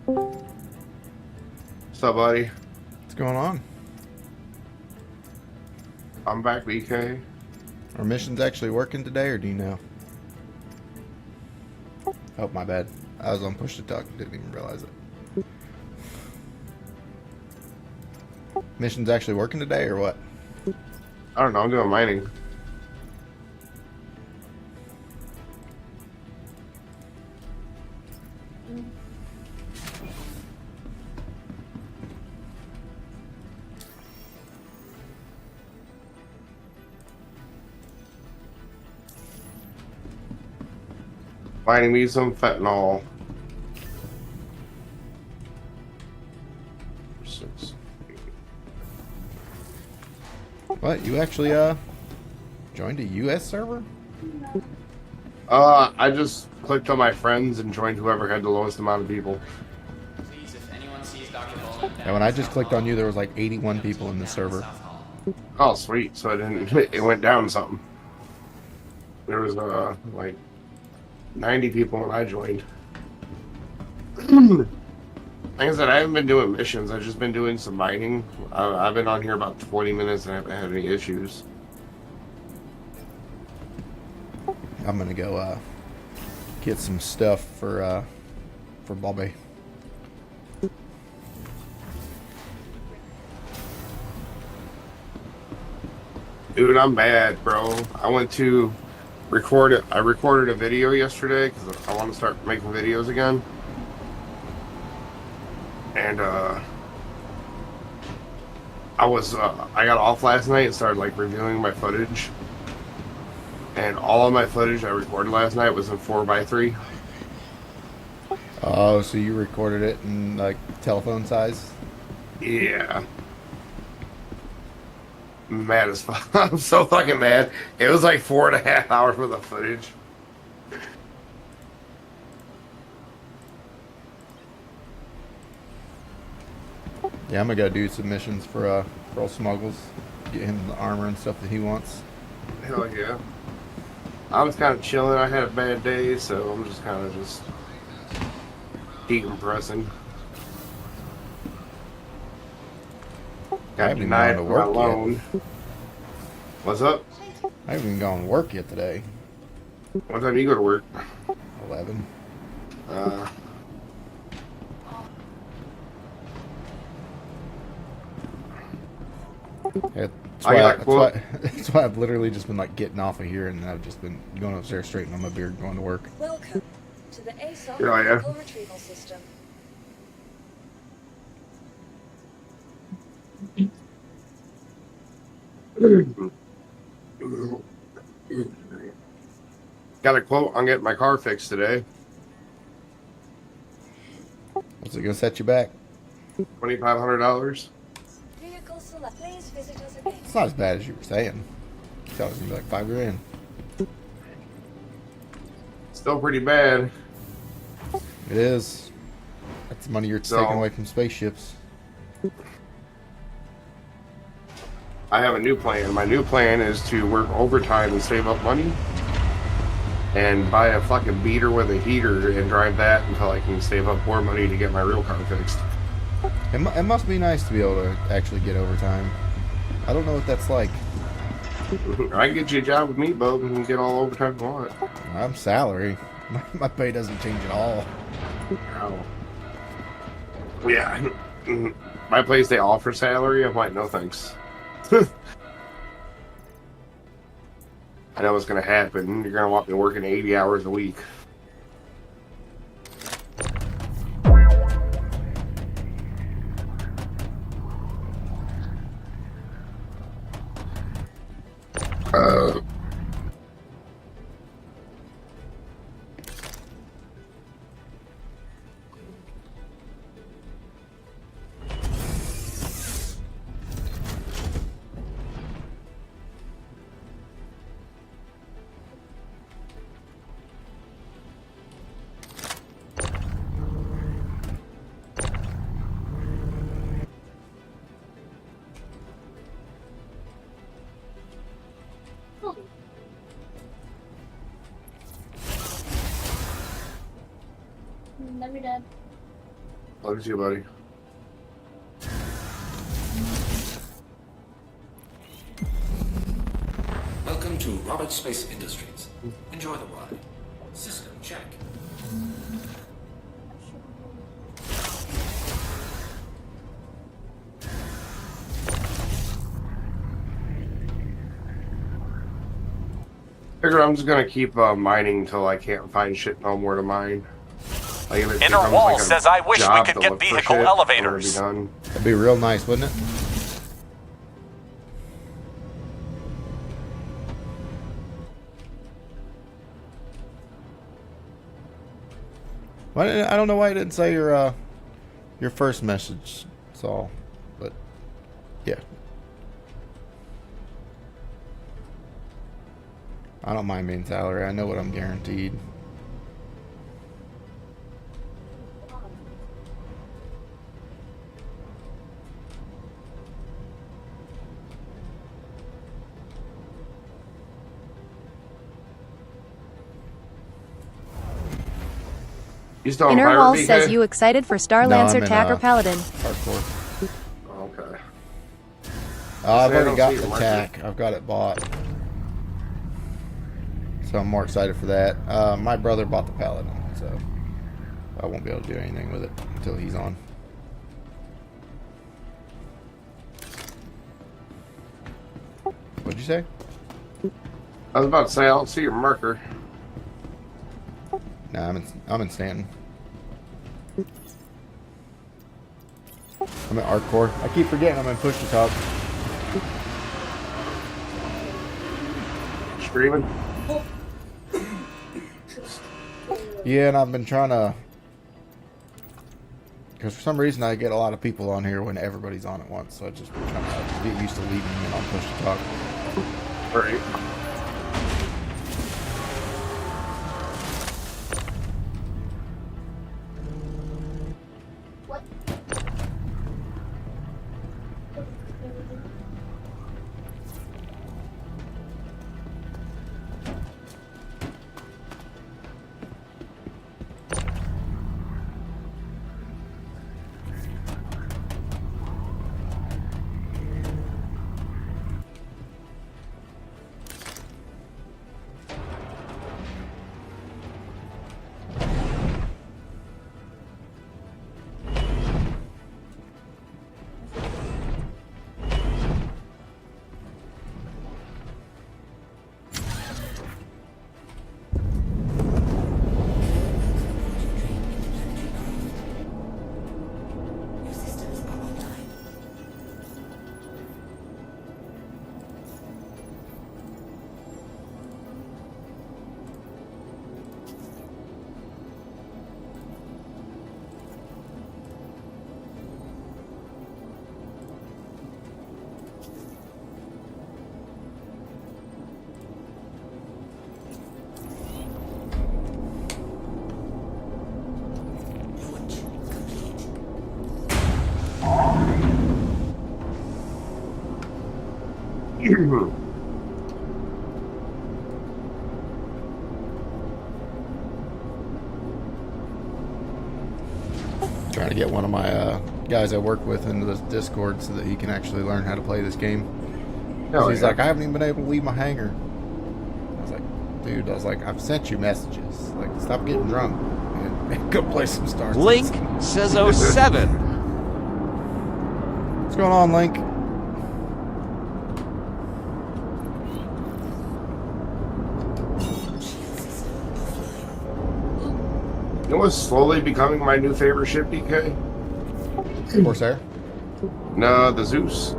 What's up, buddy? What's going on? I'm back, BK. Are missions actually working today, or do you know? Oh, my bad. I was on push to talk. Didn't even realize it. Missions actually working today, or what? I don't know. I'm doing mining. Mining me some fentanyl. What? You actually joined a U.S. server? I just clicked on my friends and joined whoever had the lowest amount of people. Please, if anyone sees Dr. Bowman Yeah, when I just clicked on you, there was like 81 people in the server. Oh, sweet. So it didn't. It went down something. There was like 90 people when I joined. Like I said, I haven't been doing missions. I've just been doing some mining. I've been on here about 20 minutes and I haven't had any issues. I'm gonna go get some stuff for Bobby. Dude, I'm bad, bro. I went to record it. I recorded a video yesterday because I want to start making videos again. And I got off last night and started like reviewing my footage. And all of my footage I recorded last night was in 4:3. Oh, so you recorded it in like telephone size? Yeah. Mad as fuck. I'm so fucking mad. It was like 4.5 hours worth of footage. Yeah, I'm gonna go do some missions for Earl Smuggles. Get him the armor and stuff that he wants. Hell yeah. I was kind of chilling. I had a bad day, so I'm just kind of just decompressing. I Got haven't even denied gone to for my work loan. What's up? I haven't even gone to work yet today. What time you go to work? 11. Uh, Yeah, I got a quote. that's why I've literally just been like getting off of here, and I've just been going upstairs, straightening on my beard, going to work. Welcome to the ASOC Yeah, yeah. Vehicle Retrieval System. Got a quote on getting my car fixed today. What's it gonna set you back? $2,500. Vehicle select. Please visit us again. It's not as bad as you were saying. I thought it was gonna be like $5,000. Still pretty bad. It is. That's money you're So- taking away from spaceships. I have a new plan. My new plan is to work overtime and save up money and buy a fucking beater with a heater and drive that until I can save up more money to get my real car fixed. It must be nice to be able to actually get overtime. I don't know what that's like. I can get you a job with me, Bub, and get all overtime you want. I'm salary. My pay doesn't change at all. Oh. Yeah. My place, they offer salary. I'm like, no thanks. I know what's going to happen. You're going to want me working 80 hours a week. Uh, Love you, Dad. Love you, buddy. Welcome to Roberts Space Industries. Enjoy the ride. System check. Figure I'm just gonna keep mining until I can't find shit no more to mine. Like, if it Inner becomes Wall like a says, "I wish we job could to get look for vehicle shit, elevators." I'm gonna be done. That'd be real nice, wouldn't it? I don't know why you didn't say your first message, Saul, but yeah. I don't mind being salary. I know what I'm guaranteed. You still on Inner Pirate Wall BK? says you excited for Star No, Lancer, I'm in, TAC, or Paladin. Hardcore. Okay. I've I already don't got see the the market. TAC. I've got it bought. So I'm more excited for that. My brother bought the Paladin, so I won't be able to do anything with it until he's on. What'd you say? I was about to say, I don't see your marker. Nah, I'm in Stanton. I'm at Hardcore. I keep forgetting I'm in Push to Talk. Screaming? Yeah, and I've been trying to... Because for some reason I get a lot of people on here when everybody's on at once. So I just been trying to get used to leaving them in on Push to Talk. Alright. Trying to get one of my guys I work with into this Discord so that he can actually learn how to play this game. Hell So he's yeah. like, I haven't even been able to leave my hangar. I was like, dude, I've sent you messages. Like, stop getting drunk and go play some Star Link Citizen. says 07. What's going on, Link? You know what's slowly becoming my new favorite ship, DK? Corsair. No, the Zeus.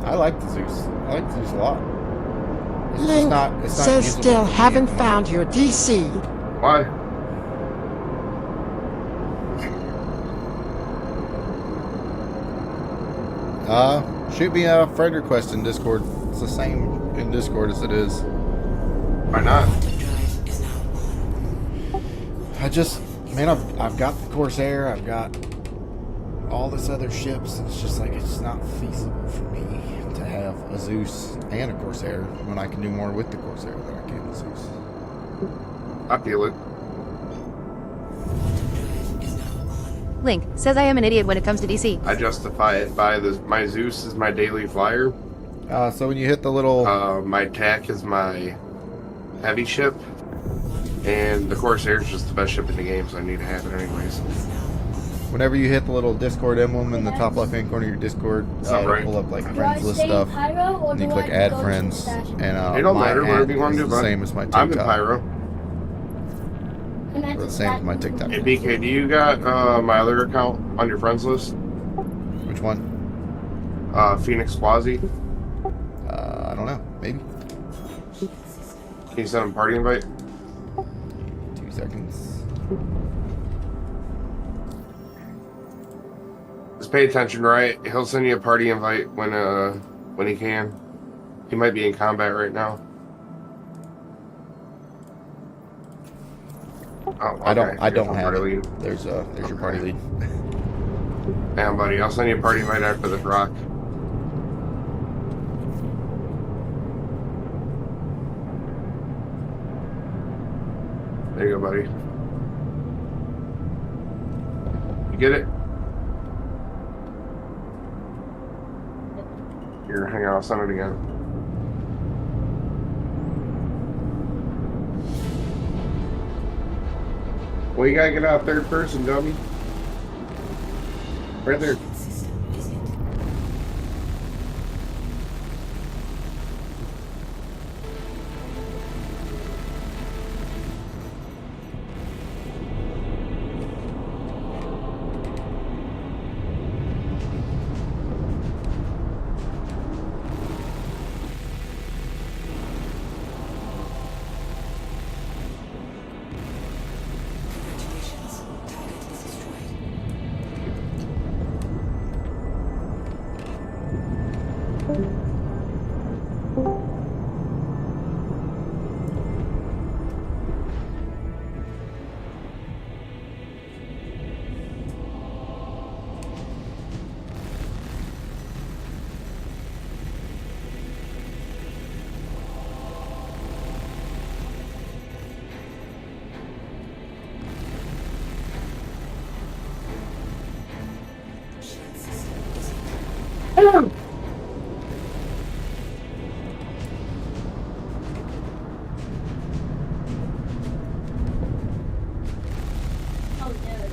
I like the Zeus. I like the Zeus a lot. It's just Link it's not says usable still for me haven't anymore. found your DC. Why? Shoot me a friend request in Discord. It's the same in Discord as it is. Why not? I've got the Corsair, I've got all this other ships, and it's just like, it's not feasible for me to have a Zeus and a Corsair when I can do more with the Corsair than I can with Zeus. I feel it. Link says I am an idiot when it comes to DC. I justify it by my Zeus is my daily flyer. So when you hit the little... My TAC is my heavy ship. And the Corsair is just the best ship in the game, so I need to have it anyways. Whenever you hit the little Discord emblem in the top left-hand corner of your Discord, Sound right. pull up like Do I friends list stay in stuff, Pyro or and you do click I add go to friends, the statue? and It don't my matter, whatever ad you want to is do, the bud. same as my TikTok. I'm in Pyro. I'm at Or the the same as my statue. TikTok. Hey, BK, do you got my other account on your friends list? Which one? Phoenix Quasi. I don't know. Maybe. Can you send him a party invite? 2 seconds. Just pay attention, right? He'll send you a party invite when he can. He might be in combat right now. Oh, okay. I don't Here's my have party it. lead. There's your party lead. Damn, buddy. I'll send you a party invite after this rock. There you go, buddy. You get it? Here, hang on. I'll send it again. Well, you gotta get out third person, dummy. Right there. Oh, there it is.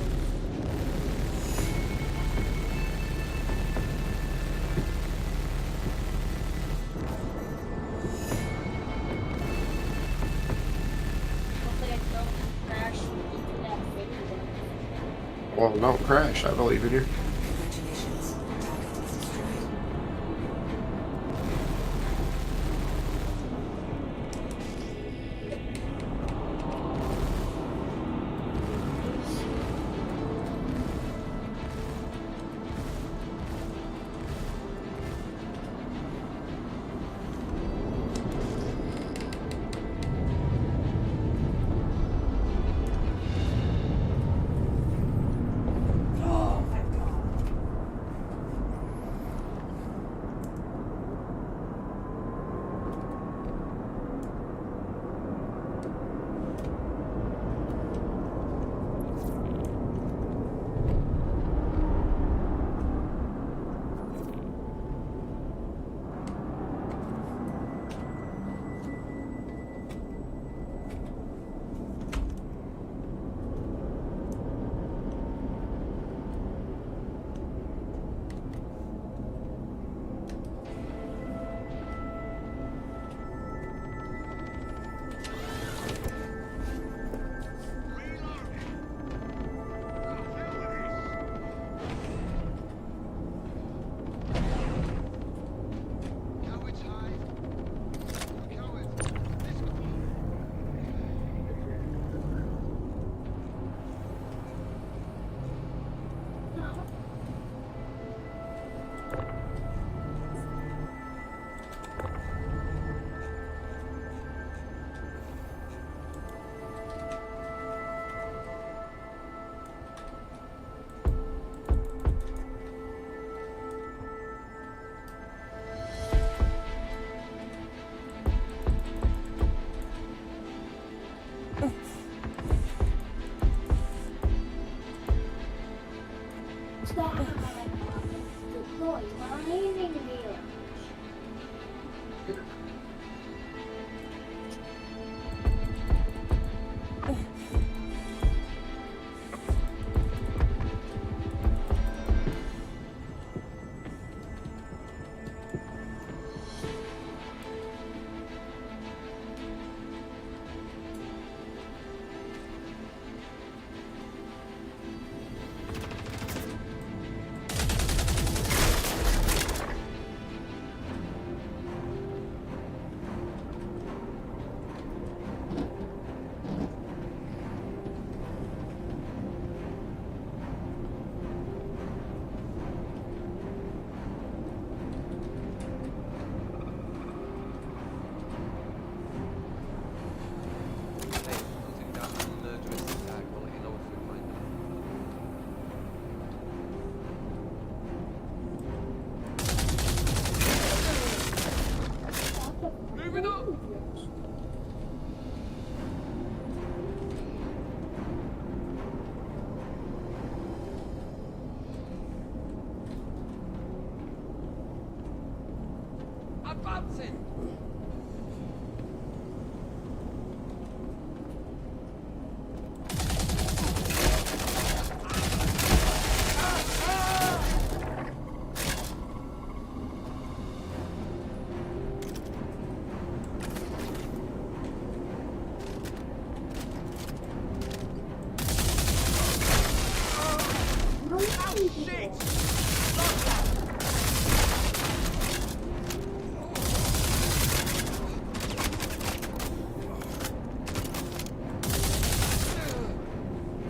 Hopefully I don't crash into that thing. Well, don't crash. I believe in you.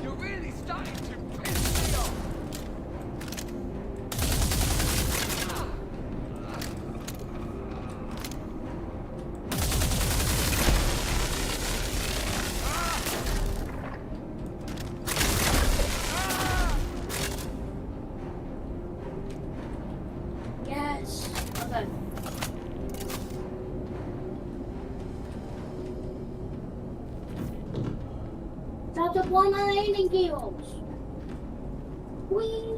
You're really starting to piss me off. Yes. Okay. Stop the one landing gears. Whee!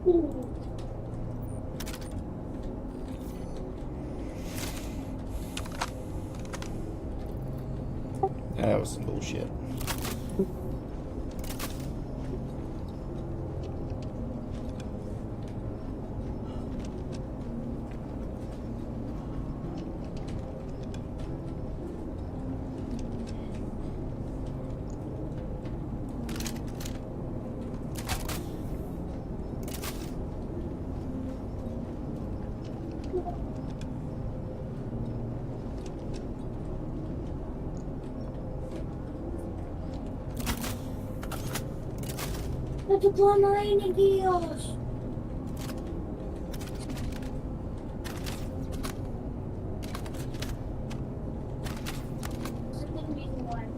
Ooh. That was some bullshit. Stop the one landing gears. That's a good reason why I'm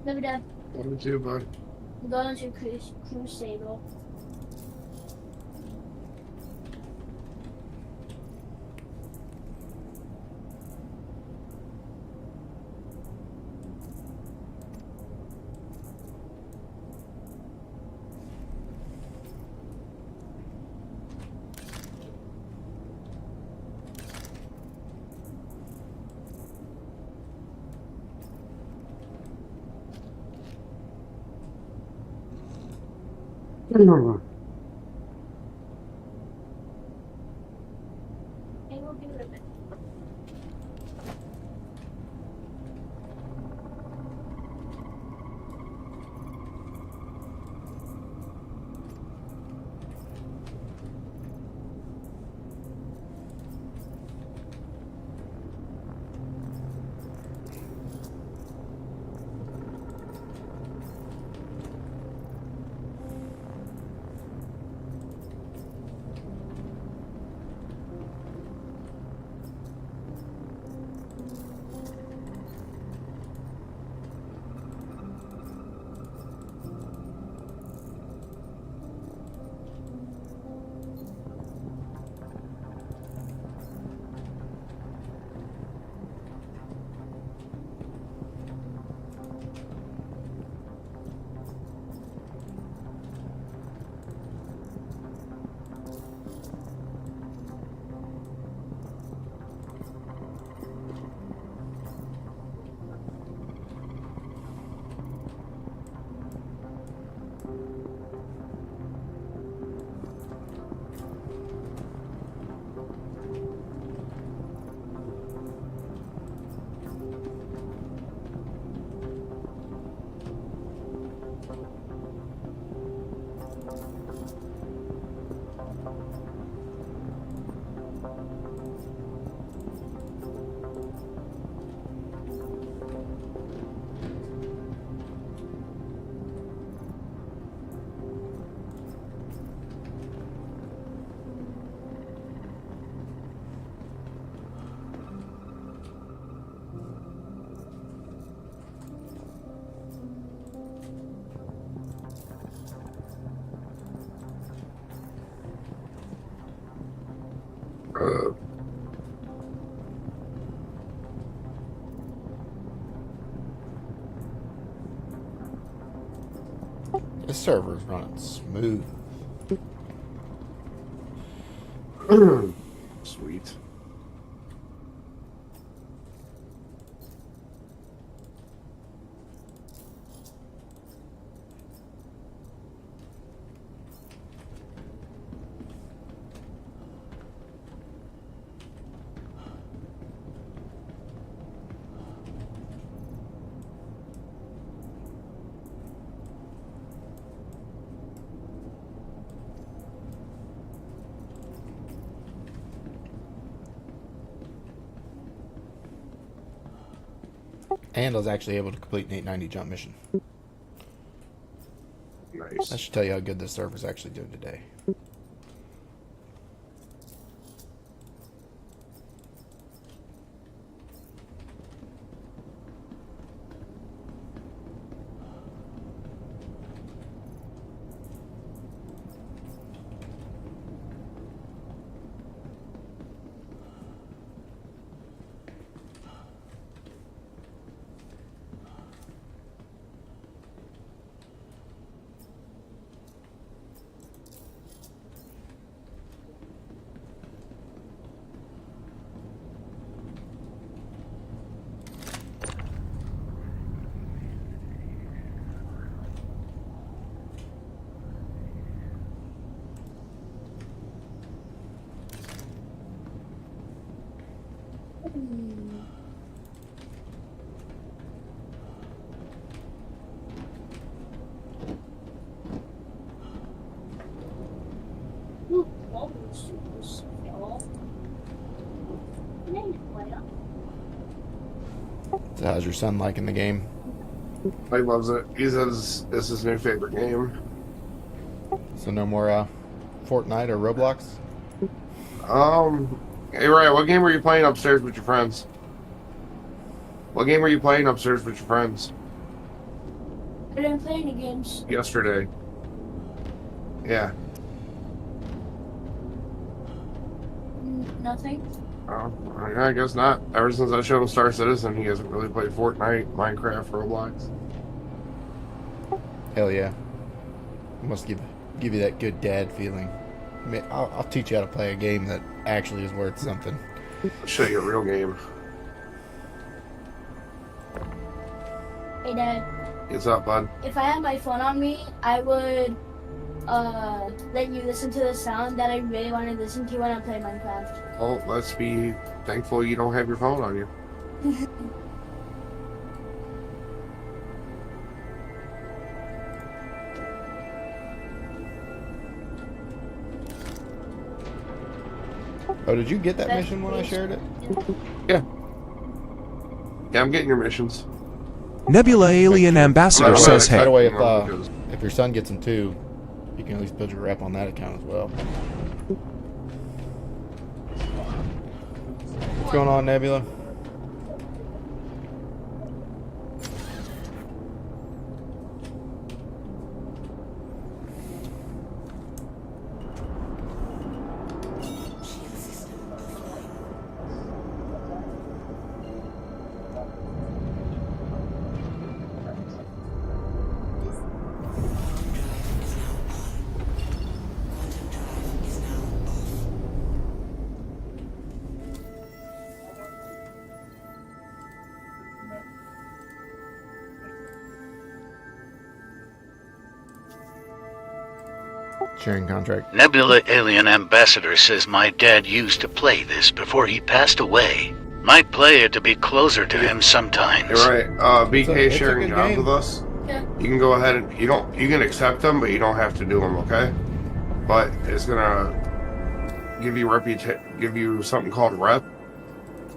Maybe the What did you, bud? going to Crusader. It will be a little bit. This server's running smooth. Sweet. And I was actually able to complete an 890 jump mission. Nice. That should tell you how good this server's actually doing today. So how's your son liking the game? He loves it. He says it's his new favorite game. So no more Fortnite or Roblox? Hey, Ryan, what game were you playing upstairs with your friends? What game were you playing upstairs with your friends? I didn't play any games. Yesterday. Yeah. Nothing. Oh, I guess not. Ever since I showed him Star Citizen, he hasn't really played Fortnite, Minecraft, Roblox. Hell yeah. Must give you that good dad feeling. I'll teach you how to play a game that actually is worth something. I'll show you a real game. Hey, Dad. What's up, bud? If I had my phone on me, I would let you listen to the sound that I really want to listen to when I play Minecraft. Well, let's be thankful you don't have your phone on you. Oh, did you get that That's mission when I shared it? Yeah. Yeah, I'm getting your missions. Nebula Alien Ambassador By the way, says, By the hey. way, because- if your son gets them too, you can at least build your rep on that account as well. What's going on, Nebula? Sharing contract. Nebula Alien Ambassador says my dad used to play this before he passed away. Might play it to be closer to him sometimes. You're right. BK it's a sharing good jobs game. with us. Yeah. You can go ahead and you can accept them, but you don't have to do them, okay? But it's gonna give you something called rep,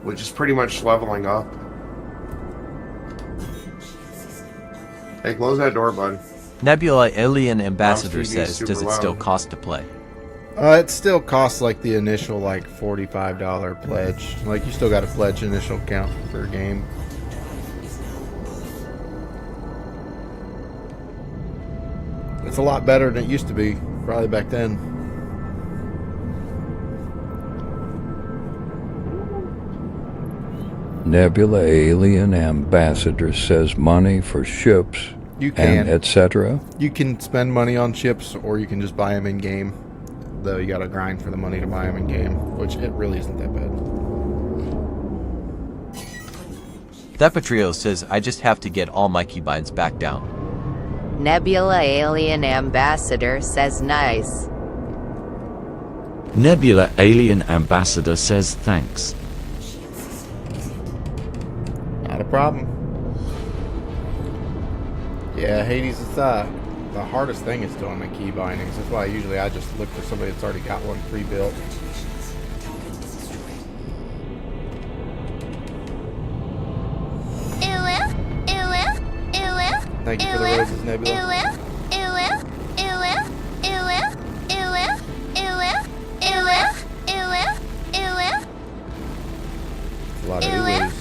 which is pretty much leveling up. Hey, close that door, bud. Nebula Alien Ambassador TV's says, super does it still loud. cost to play? It still costs like the initial $45 pledge. Like you still got to pledge initial account for a game. It's a lot better than it used to be, probably back then. Nebula Alien Ambassador says money for ships You can. and etc. You can spend money on ships, or you can just buy them in game. Though you gotta grind for the money to buy them in game, which it really isn't that bad. Thepatrio says I just have to get all my keybinds back down. Nebula Alien Ambassador says nice. Nebula Alien Ambassador says thanks. Not a problem. Yeah, Hades is the hardest thing is doing the key bindings. That's why I just look for somebody that's already got one pre-built. Thank you for the roses, Nebula. A lot of oohs.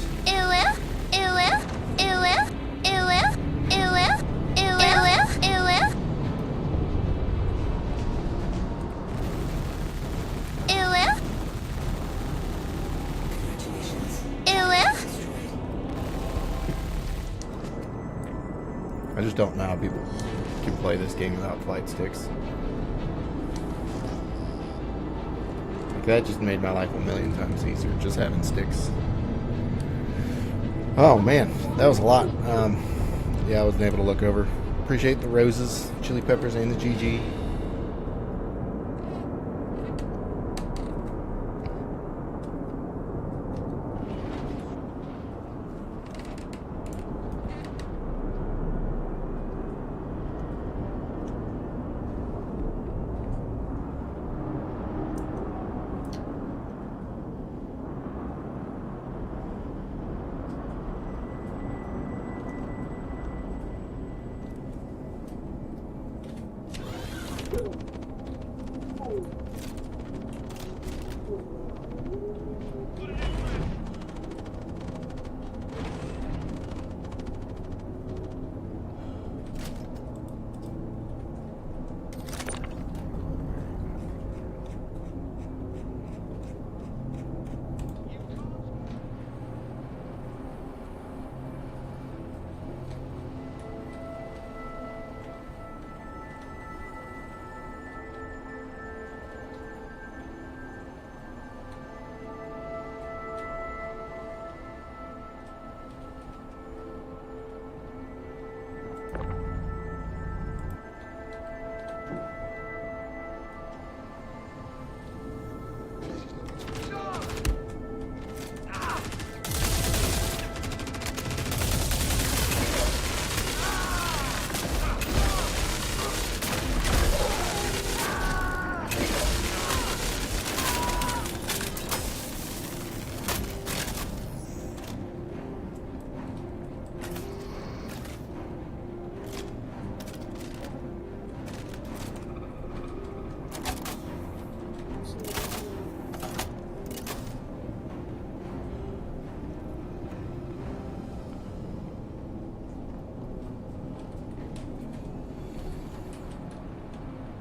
I just don't know how people can play this game without flight sticks. Like, that just made my life a million times easier, just having sticks. Oh man, that was a lot. Yeah, I wasn't able to look over. Appreciate the roses, chili peppers, and the GG.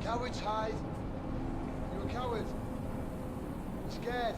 Cowards hide. You're a coward. Scared.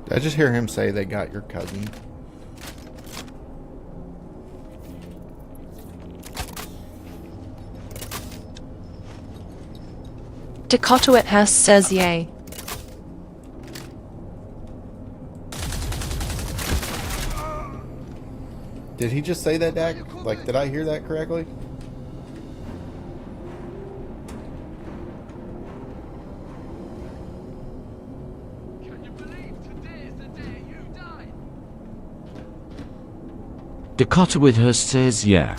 Did I just hear him say they got your cousin? Dakotowit Hess says yay. Did he just say that, Dak? Like, did I hear that correctly? Can you believe today is the day you died? Dakota with her says yeah.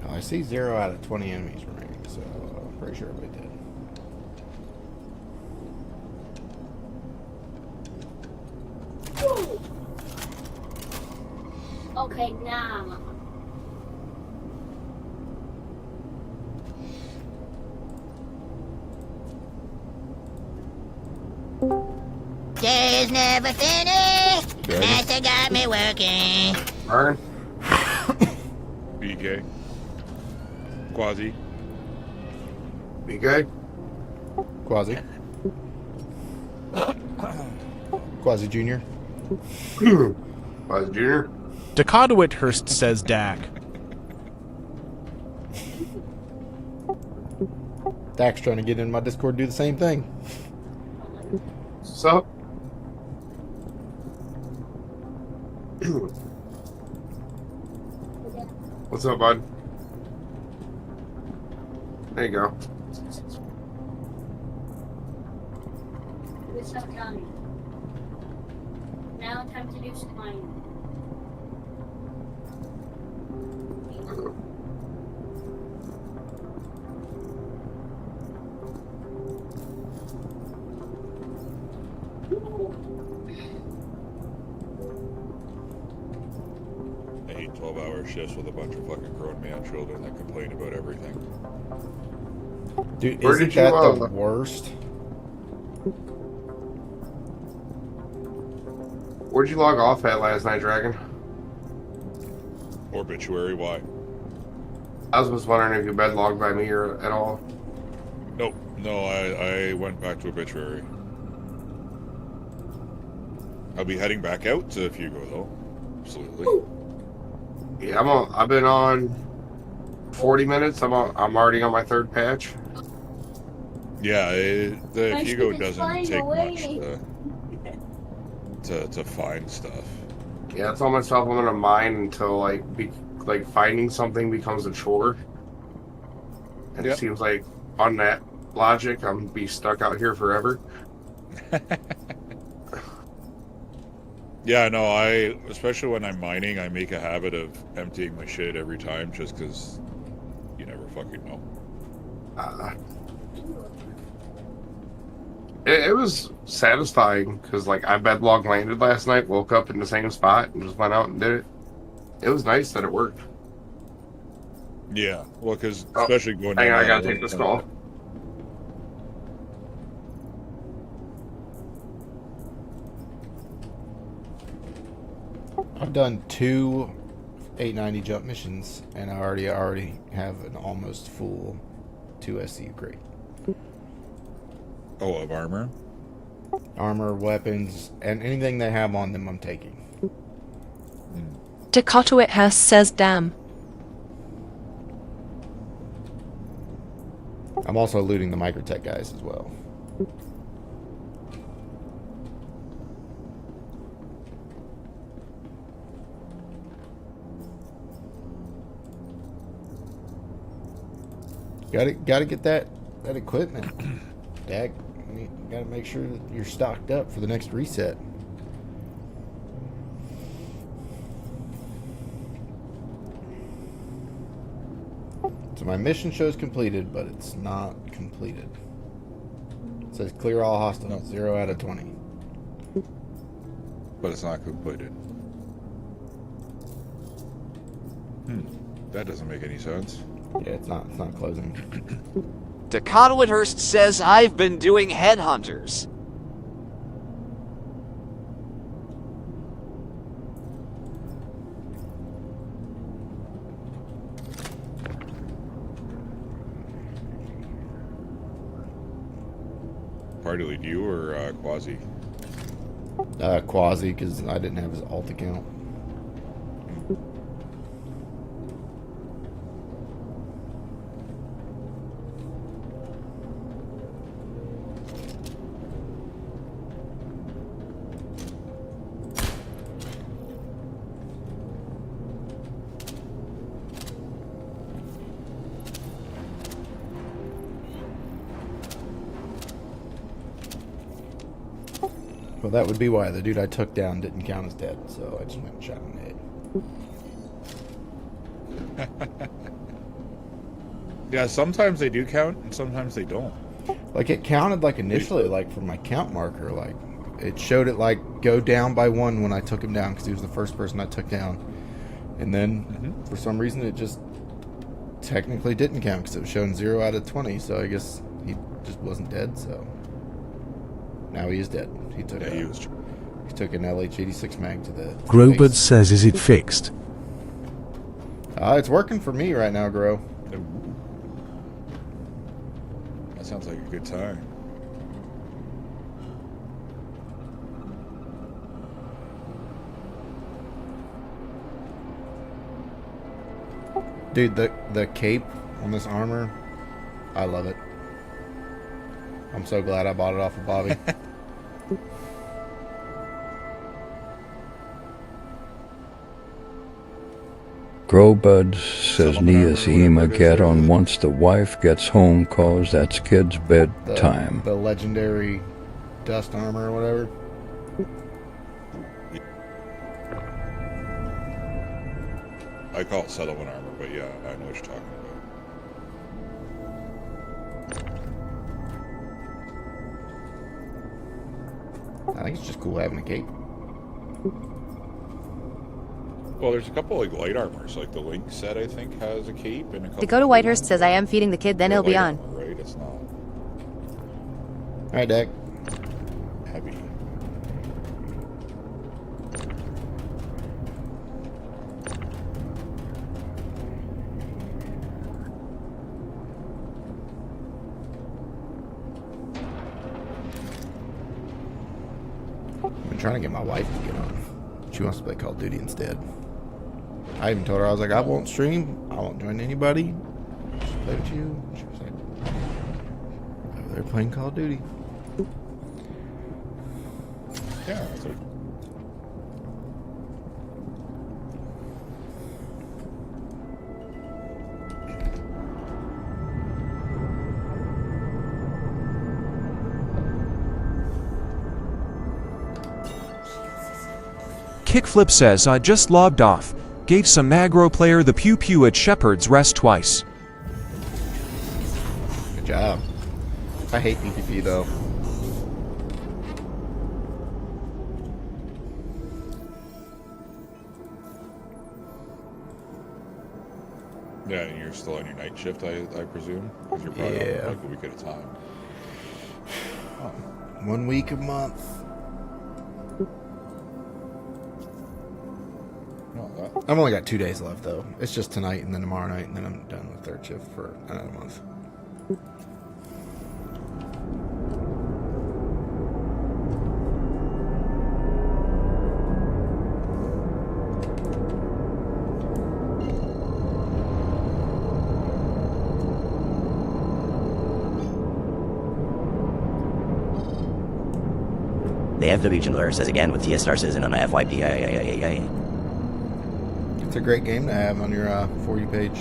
I see 0 out of 20 enemies remaining, so I'm pretty sure everybody did. Okay, now. Day's never finished. Master got me working. Burn. BK. Quasi. BK. Quasi. Quasi Jr. Quasi Jr. Dakota Whithurst says Dak. Dak's trying to get in my Discord, do the same thing. What's up? What's up, bud? There you go. What's up, Johnny? Now time to do some mining. I hate 12-hour shifts with a bunch of fucking grown man children that complain about everything. Dude, Where isn't did you, that the worst? Where'd you log off at last night, Dragon? Obituary, why? I was just wondering if you bed logged by me or at all. Nope. No, I went back to Obituary. I'll be heading back out if you go, though. Absolutely. Yeah, I've been on 40 minutes. I'm already on my third patch. Yeah, the Hugo doesn't flying take away. much to find stuff. Yeah, I told myself I'm gonna mine until like finding something becomes a chore. And Yep. it seems like on that logic, I'm gonna be stuck out here forever. Yeah, no, especially when I'm mining, I make a habit of emptying my shit every time just because you never fucking know. It was satisfying because like I bedlog landed last night, woke up in the same spot, and just went out and did it. It was nice that it worked. Yeah, well, because especially going Hang down on, I that gotta take road, this call. I've done 2 890 jump missions, and I already have an almost full 2 SCU crate. Oh, of armor? Armor, weapons, and anything they have on them I'm taking. Dakota Whithurst says damn. I'm also looting the Microtech guys as well. Gotta get that equipment. Dag, you gotta make sure that you're stocked up for the next reset. So my mission shows completed, but it's not completed. It says clear all hostiles, 0 out of 20. But it's not completed. That doesn't make any sense. Yeah, it's not closing. Dakota Whithurst says I've been doing headhunters. Party lead, you or Quasi? Quasi, because I didn't have his alt account. Well, that would be why the dude I took down didn't count as dead, so I just went and shot him in the head. Yeah, sometimes they do count, and sometimes they don't. Like, it counted, like, initially, like, from my count marker, like, it showed it, like, go down by 1 when I took him down, because he was the first person I took down. And then, for some reason, it just technically didn't count, because it was showing 0 out of 20, so I guess he just wasn't dead, so... Now he is dead. He took an LH-86 mag to the Grobud face. says, is it fixed? It's working for me right now, Gro. That sounds like a good time. Dude, the cape on this armor, I love it. I'm so glad I bought it off of Bobby. Grobud says Nias Emageddon once the wife gets home cause that's kid's bedtime. The legendary dust armor or whatever. I call it settlement armor, but yeah, I know what you're talking about. I think it's just cool having a cape. Well, there's a couple like light armors, like the Link set I think has a cape and a couple. Dakota Whitehurst says I am feeding the kid, then he'll be on. Armor, right? It's not. All right, Dak. Heavy. I've been trying to get my wife to get on. She wants to play Call of Duty instead. I even told her, I was like, I won't stream. I won't join anybody. Just play with you. She was like, over there playing Call of Duty. Yeah, that's it. Kickflip says, I just logged off. Gave some aggro player the pew pew at Shepherd's Rest twice. Good job. I hate PvP though. Yeah, and you're still on your night shift, I presume? Because you're probably on like a week at a time. 1 week a month. I've only got 2 days left though. It's just tonight and then tomorrow night, and then I'm done with third shift for another month. The FW Chandler says again with TSR says on FYP. It's a great game to have on your For You page.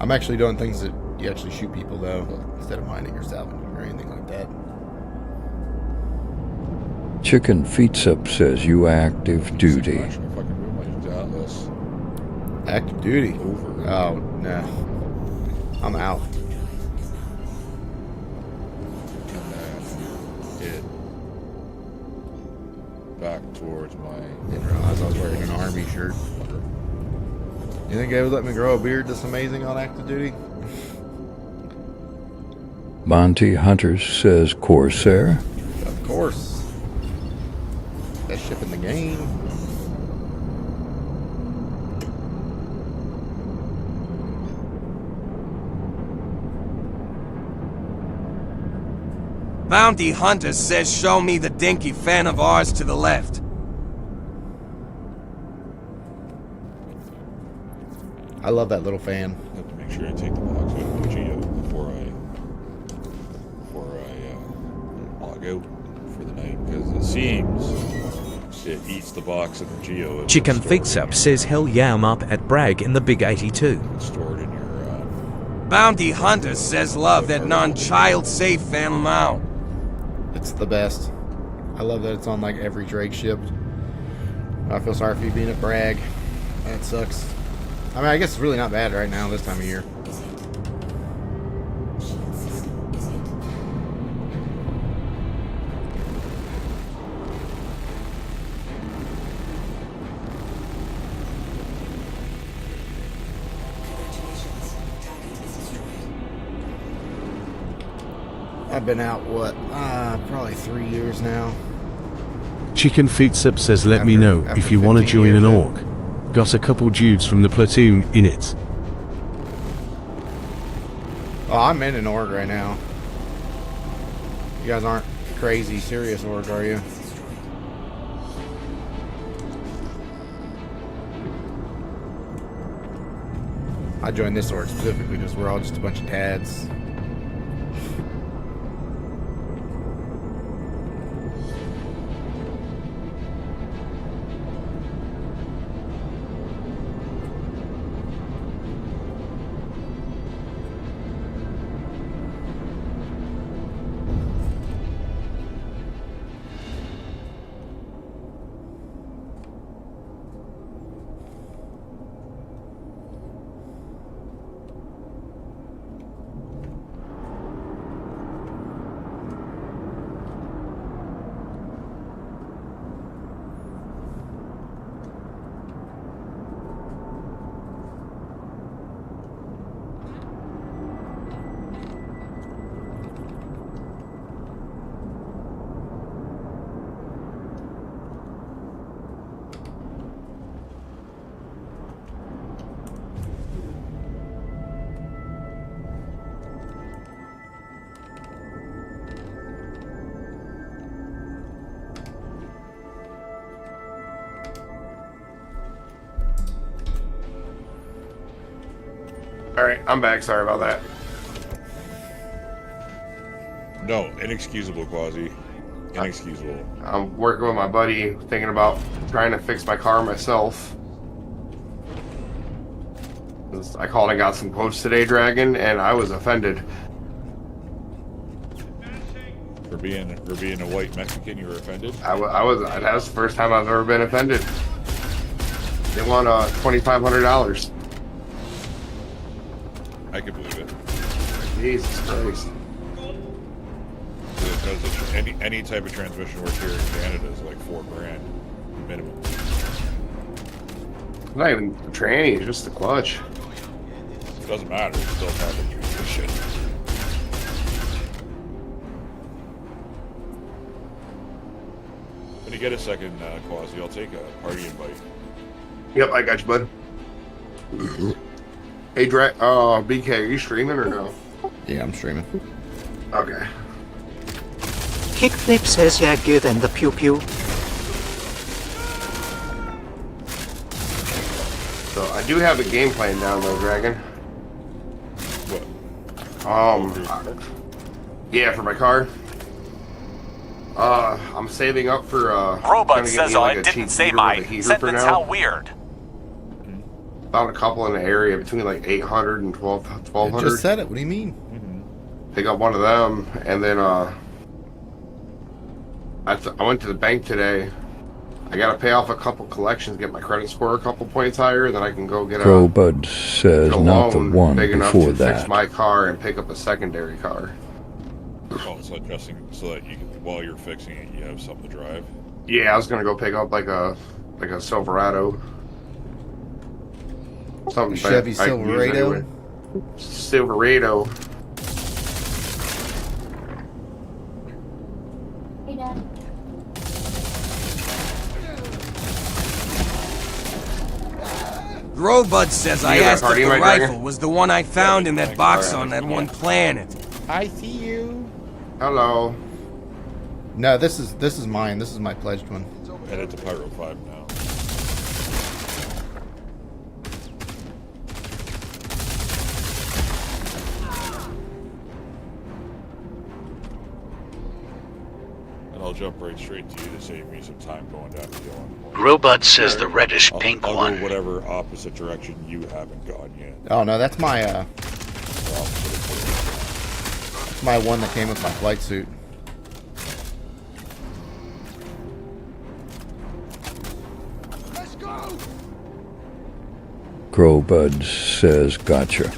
I'm actually doing things that you actually shoot people though, instead of mining or salvaging or anything like that. Chicken Feets Up says you active duty. Active duty? Oh, no. I'm out. Hit back towards my... Didn't realize I was wearing an army shirt. You think they would let me grow a beard this amazing on active duty? Monty Hunters says Corsair. Of course. Best ship in the game. Bounty Hunter says show me the dinky fan of ours to the left. I love that little fan. I have to make sure I take the box out of the Geo before I log out for the night, because it seems it eats the box of the Geo. Chicken Feets Up says hell yeah, I'm up at Bragg in the Big 82. Stored in your Bounty Hunter says love that non-child safe fan mount. It's the best. I love that it's on like every Drake ship. I feel sorry for you being at Bragg. That sucks. I mean, I guess it's really not bad right now this time of year. I've been out, what, probably 3 years now. Chicken Feets Up says let me know if you want to join an org. Got a couple dudes from the platoon in it. Oh, I'm in an org right now. You guys aren't crazy serious org, are you? I joined this org specifically because we're all just a bunch of tads. Alright, I'm back. Sorry about that. No, inexcusable, Quasi. Inexcusable. I'm working with my buddy, thinking about trying to fix my car myself. I called and got some quotes today, Dragon, and I was offended. For being a white Mexican, you were offended? That was the first time I've ever been offended. They want $2,500. I can believe it. Jesus Christ. Because any type of transmission work here in Canada is like $4,000 minimum. Not even the tranny, it's just the clutch. It doesn't matter, it's still part of the transmission. When you get a second, Quasi, I'll take a party invite. Yep, I got you, bud. Hey, BK, are you streaming or no? Yeah, I'm streaming. Okay. Kickflip says you're good in the pew pew. So I do have a game plan down though, Dragon. What? Yeah, for my car. I'm saving up for Robot says I didn't say my. Sentence how weird. Found a couple in the area between like 800 and 1200. Just said it. What do you mean? Pick up one of them, and then I went to the bank today. I gotta pay off a couple collections, get my credit score a couple points higher, then I can go get Crowbud says a not the loan one big enough before to that. fix my car and pick up a secondary car. Oh, so adjusting so that you can, while you're fixing it, you have something to drive. Yeah, I was gonna go pick up like a Silverado. Something Chevy that I can use Silverado? anyway. Silverado. Hey, Dad. Growbud says I You got a asked if party, the my rifle dragon? was the one I found in that box Alright. on that one planet. I see you. Hello. No, this is mine. This is my pledged one. Headed to Pyro 5 now. And I'll jump right straight to you to save me some time going down the hill. Growbud says the reddish pink I'll one. go whatever opposite direction you haven't gone yet. Oh no, that's my my one that came with my flight suit. Let's go! Crowbud says gotcha.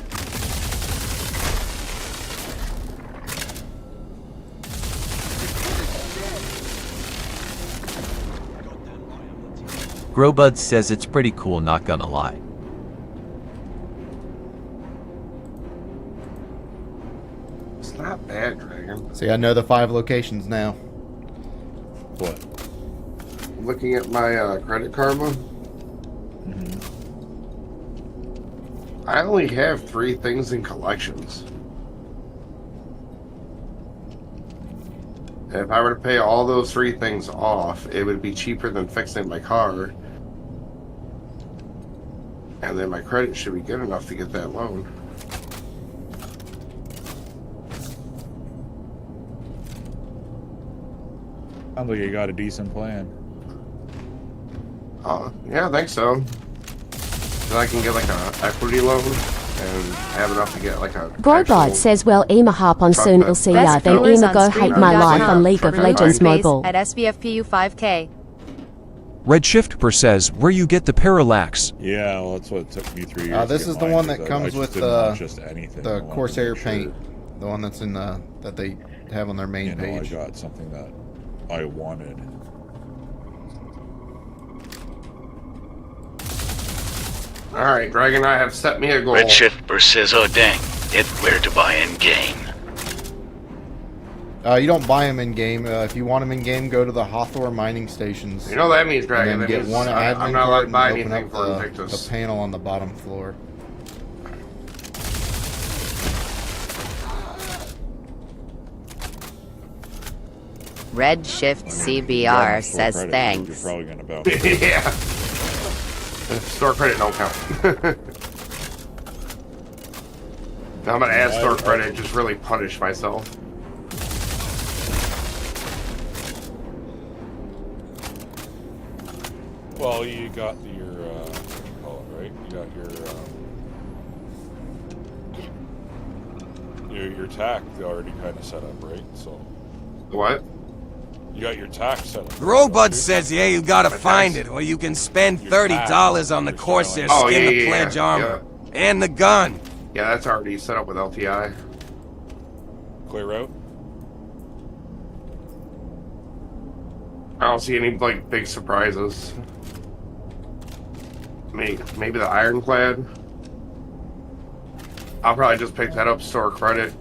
Growbud says it's pretty cool, not gonna lie. It's not bad, Dragon. See, I know the 5 locations now. What? Looking at my Credit Karma. I only have 3 things in collections. And if I were to pay all those 3 things off, it would be cheaper than fixing my car. And then my credit should be good enough to get that loan. Sounds like you got a decent plan. Yeah, I think so. Then I can get like an equity loan and have enough to get like a. Growbot says, well, Ema hop on soon, I'll see ya, then Ema go hate my life on League of Legends Mobile. At SVFPU 5K. Redshift says, where you get the parallax. Yeah, well, that's what it took me 3 years. This is the one that comes with just anything. the Corsair paint, the one that's in the that they have on their main page. I got something that I wanted. Alright, Dragon, I have set me a goal. Redshift says, oh dang, it where to buy in game. You don't buy them in game. If you want them in game, go to the Hawthorne mining stations. You know what that means, Dragon. And then That get means one admin I'm not allowed to card buy and open anything up for the Invictus. panel on the bottom floor. Redshift CBR says thanks. You're probably gonna bounce. Yeah. Store credit don't count. Now I'm gonna add store credit, just really punish myself. Well, you got your, what do you call it, right? You got your TAC already kind of set up, right? So. What? You got your TAC set up. Growbud says, yeah, you gotta find it, or you can spend $30 on the Corsair Oh, skin yeah, the yeah, pledge yeah, armor. And the gun. Yeah, that's already set up with LTI. Clear out? I don't see any like big surprises. Maybe the Ironclad. I'll probably just pick that up, store credit.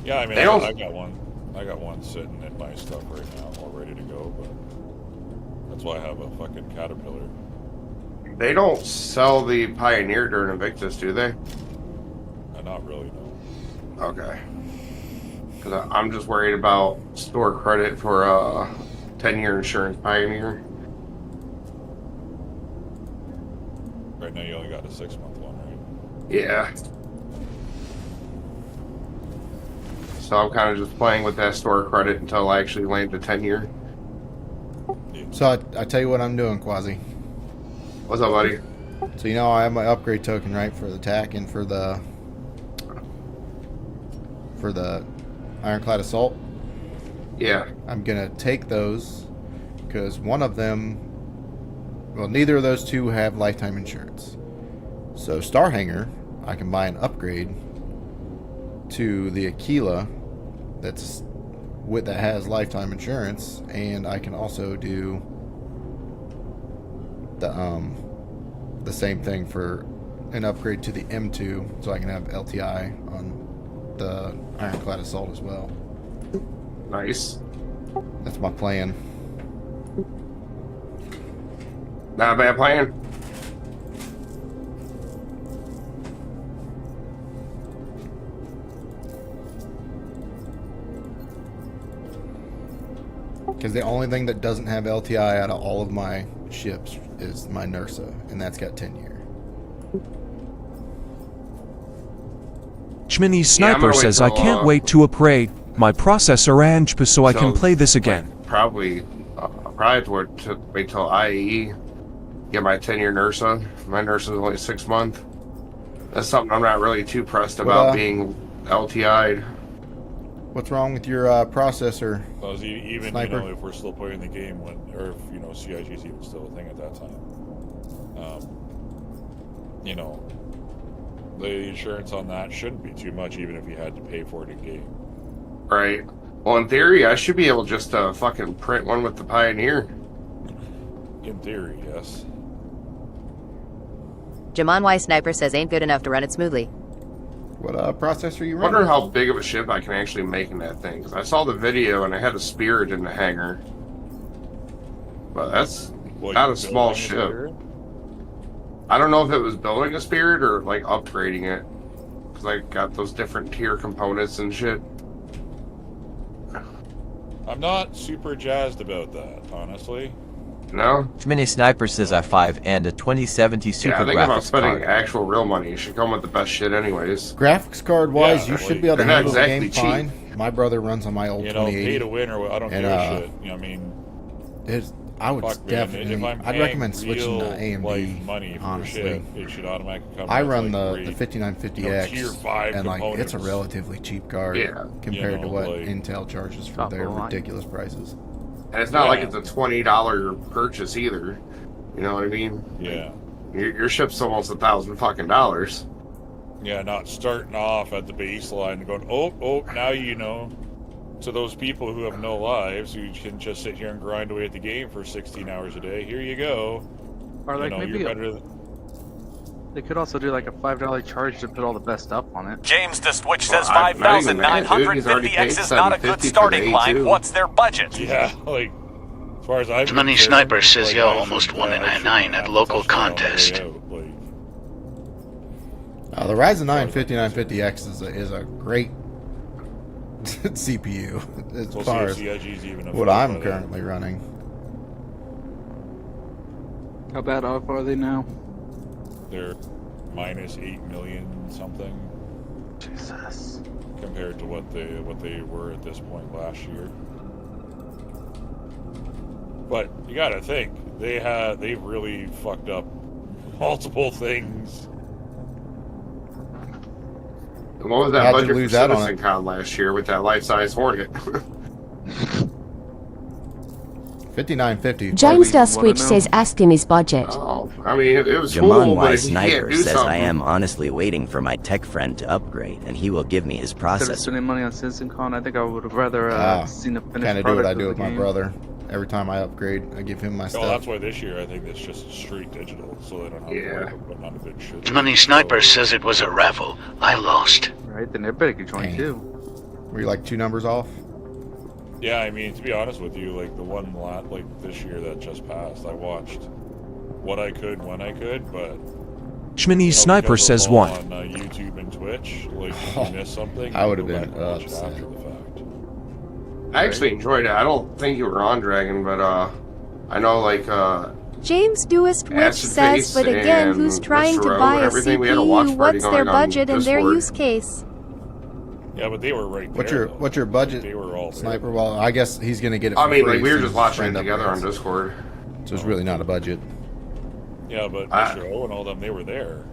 Yeah, I mean, They I don't- got one. I got one sitting in my stuff right now, all ready to go. But that's why I have a fucking Caterpillar. They don't sell the Pioneer during Invictus, do they? Not really, no. Okay. Because I'm just worried about store credit for 10-year insurance Pioneer. Right now, you only got a 6-month one, right? Yeah. So I'm kind of just playing with that store credit until I actually land the 10-year. So I tell you what I'm doing, Quasi. What's up, buddy? So you know I have my upgrade token, right, for the TAC and for the Ironclad Assault. Yeah. I'm gonna take those because one of them, well, neither of those two have lifetime insurance. So Starhanger, I can buy an upgrade to the Aquila that has lifetime insurance, and I can also do the same thing for an upgrade to the M2, so I can have LTI on the Ironclad Assault as well. Nice. That's my plan. Not a bad plan. Because the only thing that doesn't have LTI out of all of my ships is my Nursa, and that's got 10 year. Chmini Sniper says, I can't wait to upgrade my processor and so I can play this again. Probably to wait till IE, get my 10-year Nursa. My Nursa is only 6 months. That's something I'm not really too pressed about being LTI'd. What's wrong with your processor? Because even Sniper? you know, if we're still playing the game or if you know CIG is even still a thing at that time, you know, the insurance on that shouldn't be too much, even if you had to pay for it in game. Right. Well, in theory, I should be able just to fucking print one with the Pioneer. In theory, yes. Jamon Y Sniper says ain't good enough to run it smoothly. What processor you I running? wonder how big of a ship I can actually make in that thing. Because I saw the video and I had a Spirit in the hangar. But that's not a small ship. I don't know if it was building a Spirit or like upgrading it. Because I got those different tier components and shit. I'm not super jazzed about that, honestly. No? Chmini Sniper says i5 and a 2070 Super Yeah, I think about graphics spending card. actual real money. It should come with the best shit anyways. Graphics card wise, Yeah, you should be able to they're not handle the game exactly fine. My brother runs on my old You know, 2080. pay to win or I don't give a shit. You know, I mean, I would fuck, man, definitely. if I'm I'd paying recommend switching to real AMD. life money for honestly, shit, it should automatically come. I with, run like, the great, 5950X, tier 5 and like it's a components. relatively cheap card compared You know, to what like- Intel charges for their ridiculous prices. And it's not like it's a $20 purchase either. You know what I mean? Yeah. Your ship's almost $1,000 fucking dollars. Yeah, not starting off at the baseline and going, oh, now you know. To those people who have no lives, who can just sit here and grind away at the game for 16 hours a day, here you go. Or like you know, maybe you're better than... they could also do like a $5 charge to put all the best stuff on it. James the Switch says not even that, dude. He's already paid 5,950X is not a good $750 starting for the line. A2. What's their budget? Yeah, like, as far as I'm Money concerned, Sniper says like, y'all I almost should- won an I shouldn't I-9 have at to local touch that on the way contest. out, like, The Ryzen 9 5950X is a great CPU as We'll far see as if CIG's even what affected I'm by that. currently running. How bad off are they now? They're minus 8 million something. Jesus. Compared to what they were at this point last year. But you gotta think, they've really fucked up multiple things. And what was that How'd you budget for lose out on it? CitizenCon last year with that life-size Hornet? 5950. James the Switch says ask him his budget. Oh, I mean, it was Jamon cool, but Y if you can't Sniper do says something... I am honestly waiting for my tech friend to upgrade, and he will give me his Instead of processor. spending money on CitizenCon, I think I would have rather seen a finished Kind of do what I product do of with the my game. brother. Every time I upgrade, I give him my Well, stuff. that's why this year I think it's just straight digital, so they don't have to worry about putting on a big shit. Money Sniper says it was a raffle. I lost. Right, then everybody could join too. Were you like 2 numbers off? Yeah, I mean, to be honest with you, like the one lot like this year that just passed, I watched what I could when I could, but Chmini Sniper because says of all 1. on YouTube and Twitch, like if you miss something, I you would've go been back and watch it upset. after the fact. I actually enjoyed it. I don't think you were on Dragon, but I know like James Doest Witch Acid says, Face but again, and who's trying Mr. to Rowe buy and a everything, we had a watch CPU? party What's their going on budget and their Discord. use case? Yeah, but they were right What's there. your what's your budget, They were all there. Sniper? Well, I guess he's gonna get it. I For mean, free like we were since just watching it friend together on upgrades. Discord. So it's really not a budget. Yeah, but Mr. O and all them, they were there.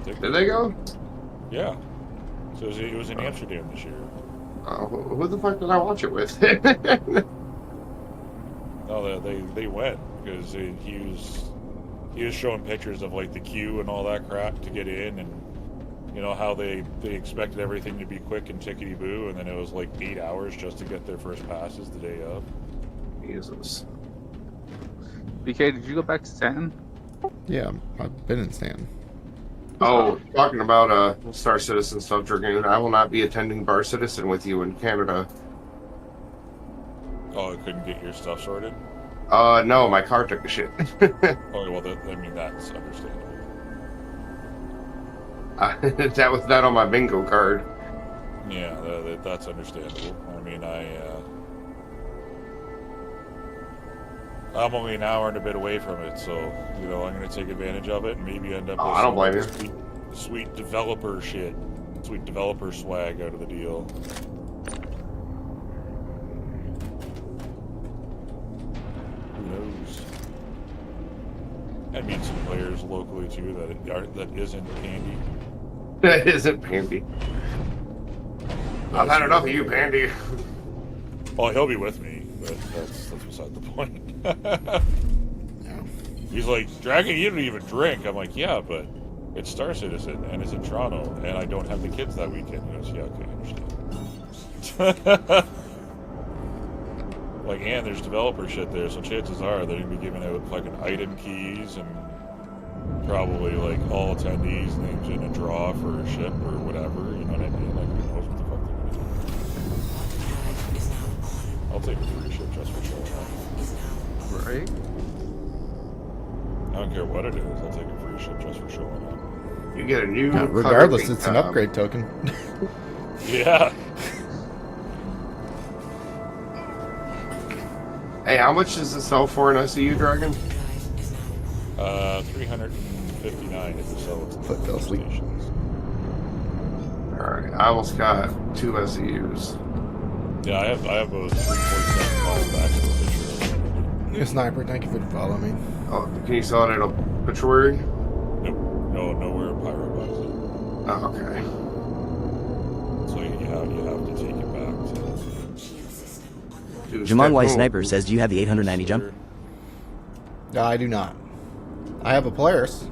Did they go? Yeah. So it was in Amsterdam this year. Who the fuck did I watch it with? No, they went because he was showing pictures of like the queue and all that crap to get in, and you know how they expected everything to be quick and tickety boo, and then it was like 8 hours just to get their first passes the day of. Jesus. BK, did you go back to Stanton? Yeah, I've been in Stanton. Oh, talking about Star Citizen stuff, Dragoon. I will not be attending Bar Citizen with you in Canada. Oh, I couldn't get your stuff sorted? No, my car took a shit. Oh, well, that's understandable. That was not on my bingo card. Yeah, that's understandable. I mean, I'm only an hour and a bit away from it, so, you know, I'm going to take advantage of it and maybe end up with I don't blame you. Sweet developer shit. Sweet developer swag out of the deal. Who knows? I meet some players locally too that isn't Pandy. That isn't Pandy. I've had enough of you, Pandy. Well, he'll be with me, but that's beside the point. He's like, Dragon, you don't even drink. I'm like, yeah, but it's Star Citizen and it's in Toronto, and I don't have the kids that weekend. He goes, yeah, okay, I understand. Like, and there's developer shit there, so chances are they're gonna be giving out fucking item keys and probably like all attendees names in a draw for a ship or whatever. You know what I mean? Like, who knows what the fuck they're gonna do? I'll take a free ship just for showing up. Right? I don't care what it is. I'll take a free ship just for showing up. You get a new. Regardless, it's an upgrade token. Yeah. Hey, how much does it sell for an SEU, Dragon? 359 if you sell it to the fuel stations. Alright, I almost got 2 SEUs. Yeah, I have those 3.75 back in the picture. Sniper, thank you for following me. Oh, can you sell it at a Pituary? Nope. No, nowhere Pyro buys it. Oh, okay. So you have to take it back to... Jamon White Sniper says, do you have the 890 jump? No, I do not. I have a Polaris.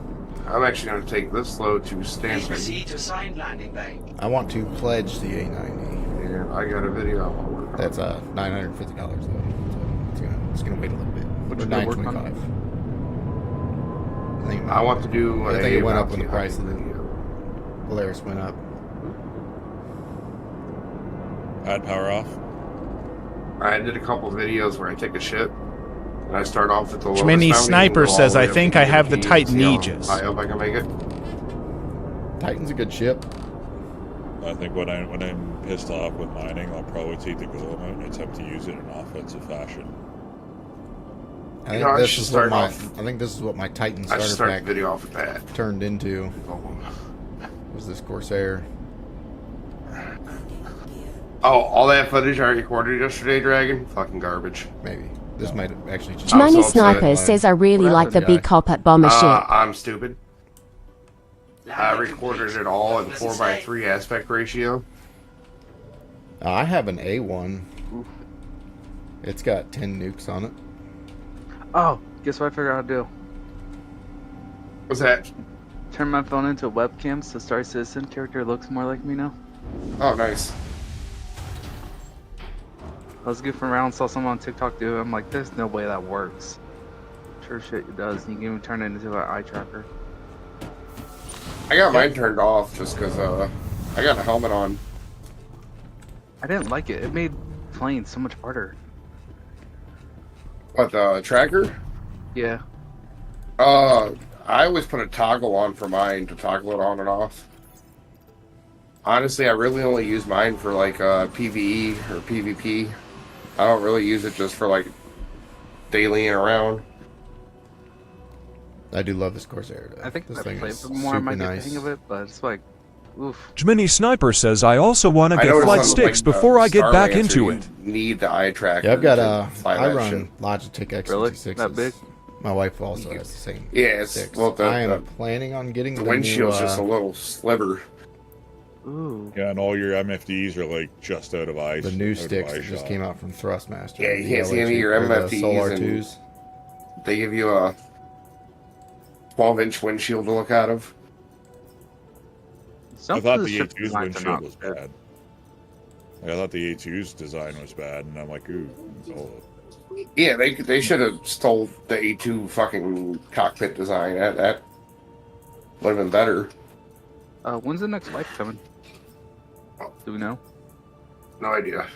I'm actually going to take this load to Stanton. Proceed to assigned landing bay. I want to pledge the 890. Yeah, I got a video I want to work on. That's $950 though. So it's gonna wait a little bit. What Or you gonna work on? $925. I want to do. I think it went up when the bounty price of the Polaris went up. Add power off. I did a couple videos where I take a ship and I start off at the lowest Schminny bounty Sniper and go all says, the way I up think to I have the PvP Titan and see Aegis. how high up I can make it. Titan's a good ship. I think when I'm pissed off with mining, I'll probably take the Golem out and attempt to use it in offensive fashion. I You think, know, I this should is start what off- I think this is what my Titan I should starter start pack the video off with that. turned into. Was this Corsair? Oh, all that footage I recorded yesterday, Dragon? Fucking garbage. Maybe. This might have actually just... Shmoney Sniper says I really like the big cop at bomber ship. I'm stupid. I recorded it all in 4:3 aspect ratio. I have an A1. It's got 10 nukes on it. Oh, guess what I figured out how to do? What's that? Turn my phone into a webcam so Star Citizen character looks more like me now. Oh, nice. I was goofing around, saw someone on TikTok do it. I'm like, there's no way that works. Sure shit it does. You can even turn it into an eye tracker. I got mine turned off just because I got a helmet on. I didn't like it. It made playing so much harder. What, the tracker? Yeah. I always put a toggle on for mine to toggle it on and off. Honestly, I really only use mine for like PvE or PvP. I don't really use it just for like dailying around. I do love this Corsair. Though. I think this if I thing play is it more, I super might get nice. the hang of it, but it's like Oof. Jiminy Sniper says I also want to I get noticed flight on, sticks like, before I get Star back Lancer, into you it. Need the eye tracker. Yeah, I've got to fly I that run shit. Logitech X56s. Really? That big? My wife also has the same. Yeah, it's sticks. well. I am planning on getting the the windshield's new, just a little sliver. Ooh. Yeah, and all your MFDs are like just out of ice. the new out of sticks that eye just shot. came out from Thrustmaster. Yeah, you The can't see any of your LH or the MFDs Solar and 2s. They give you a 12-inch windshield to look out of. I thought the A2's windshield was bad. Like, I thought the A2's design was bad, and I'm like, ooh. Oh. Yeah, they should have stole the A2 fucking cockpit design. That would have been better. When's the next wife coming? Do we know? No idea.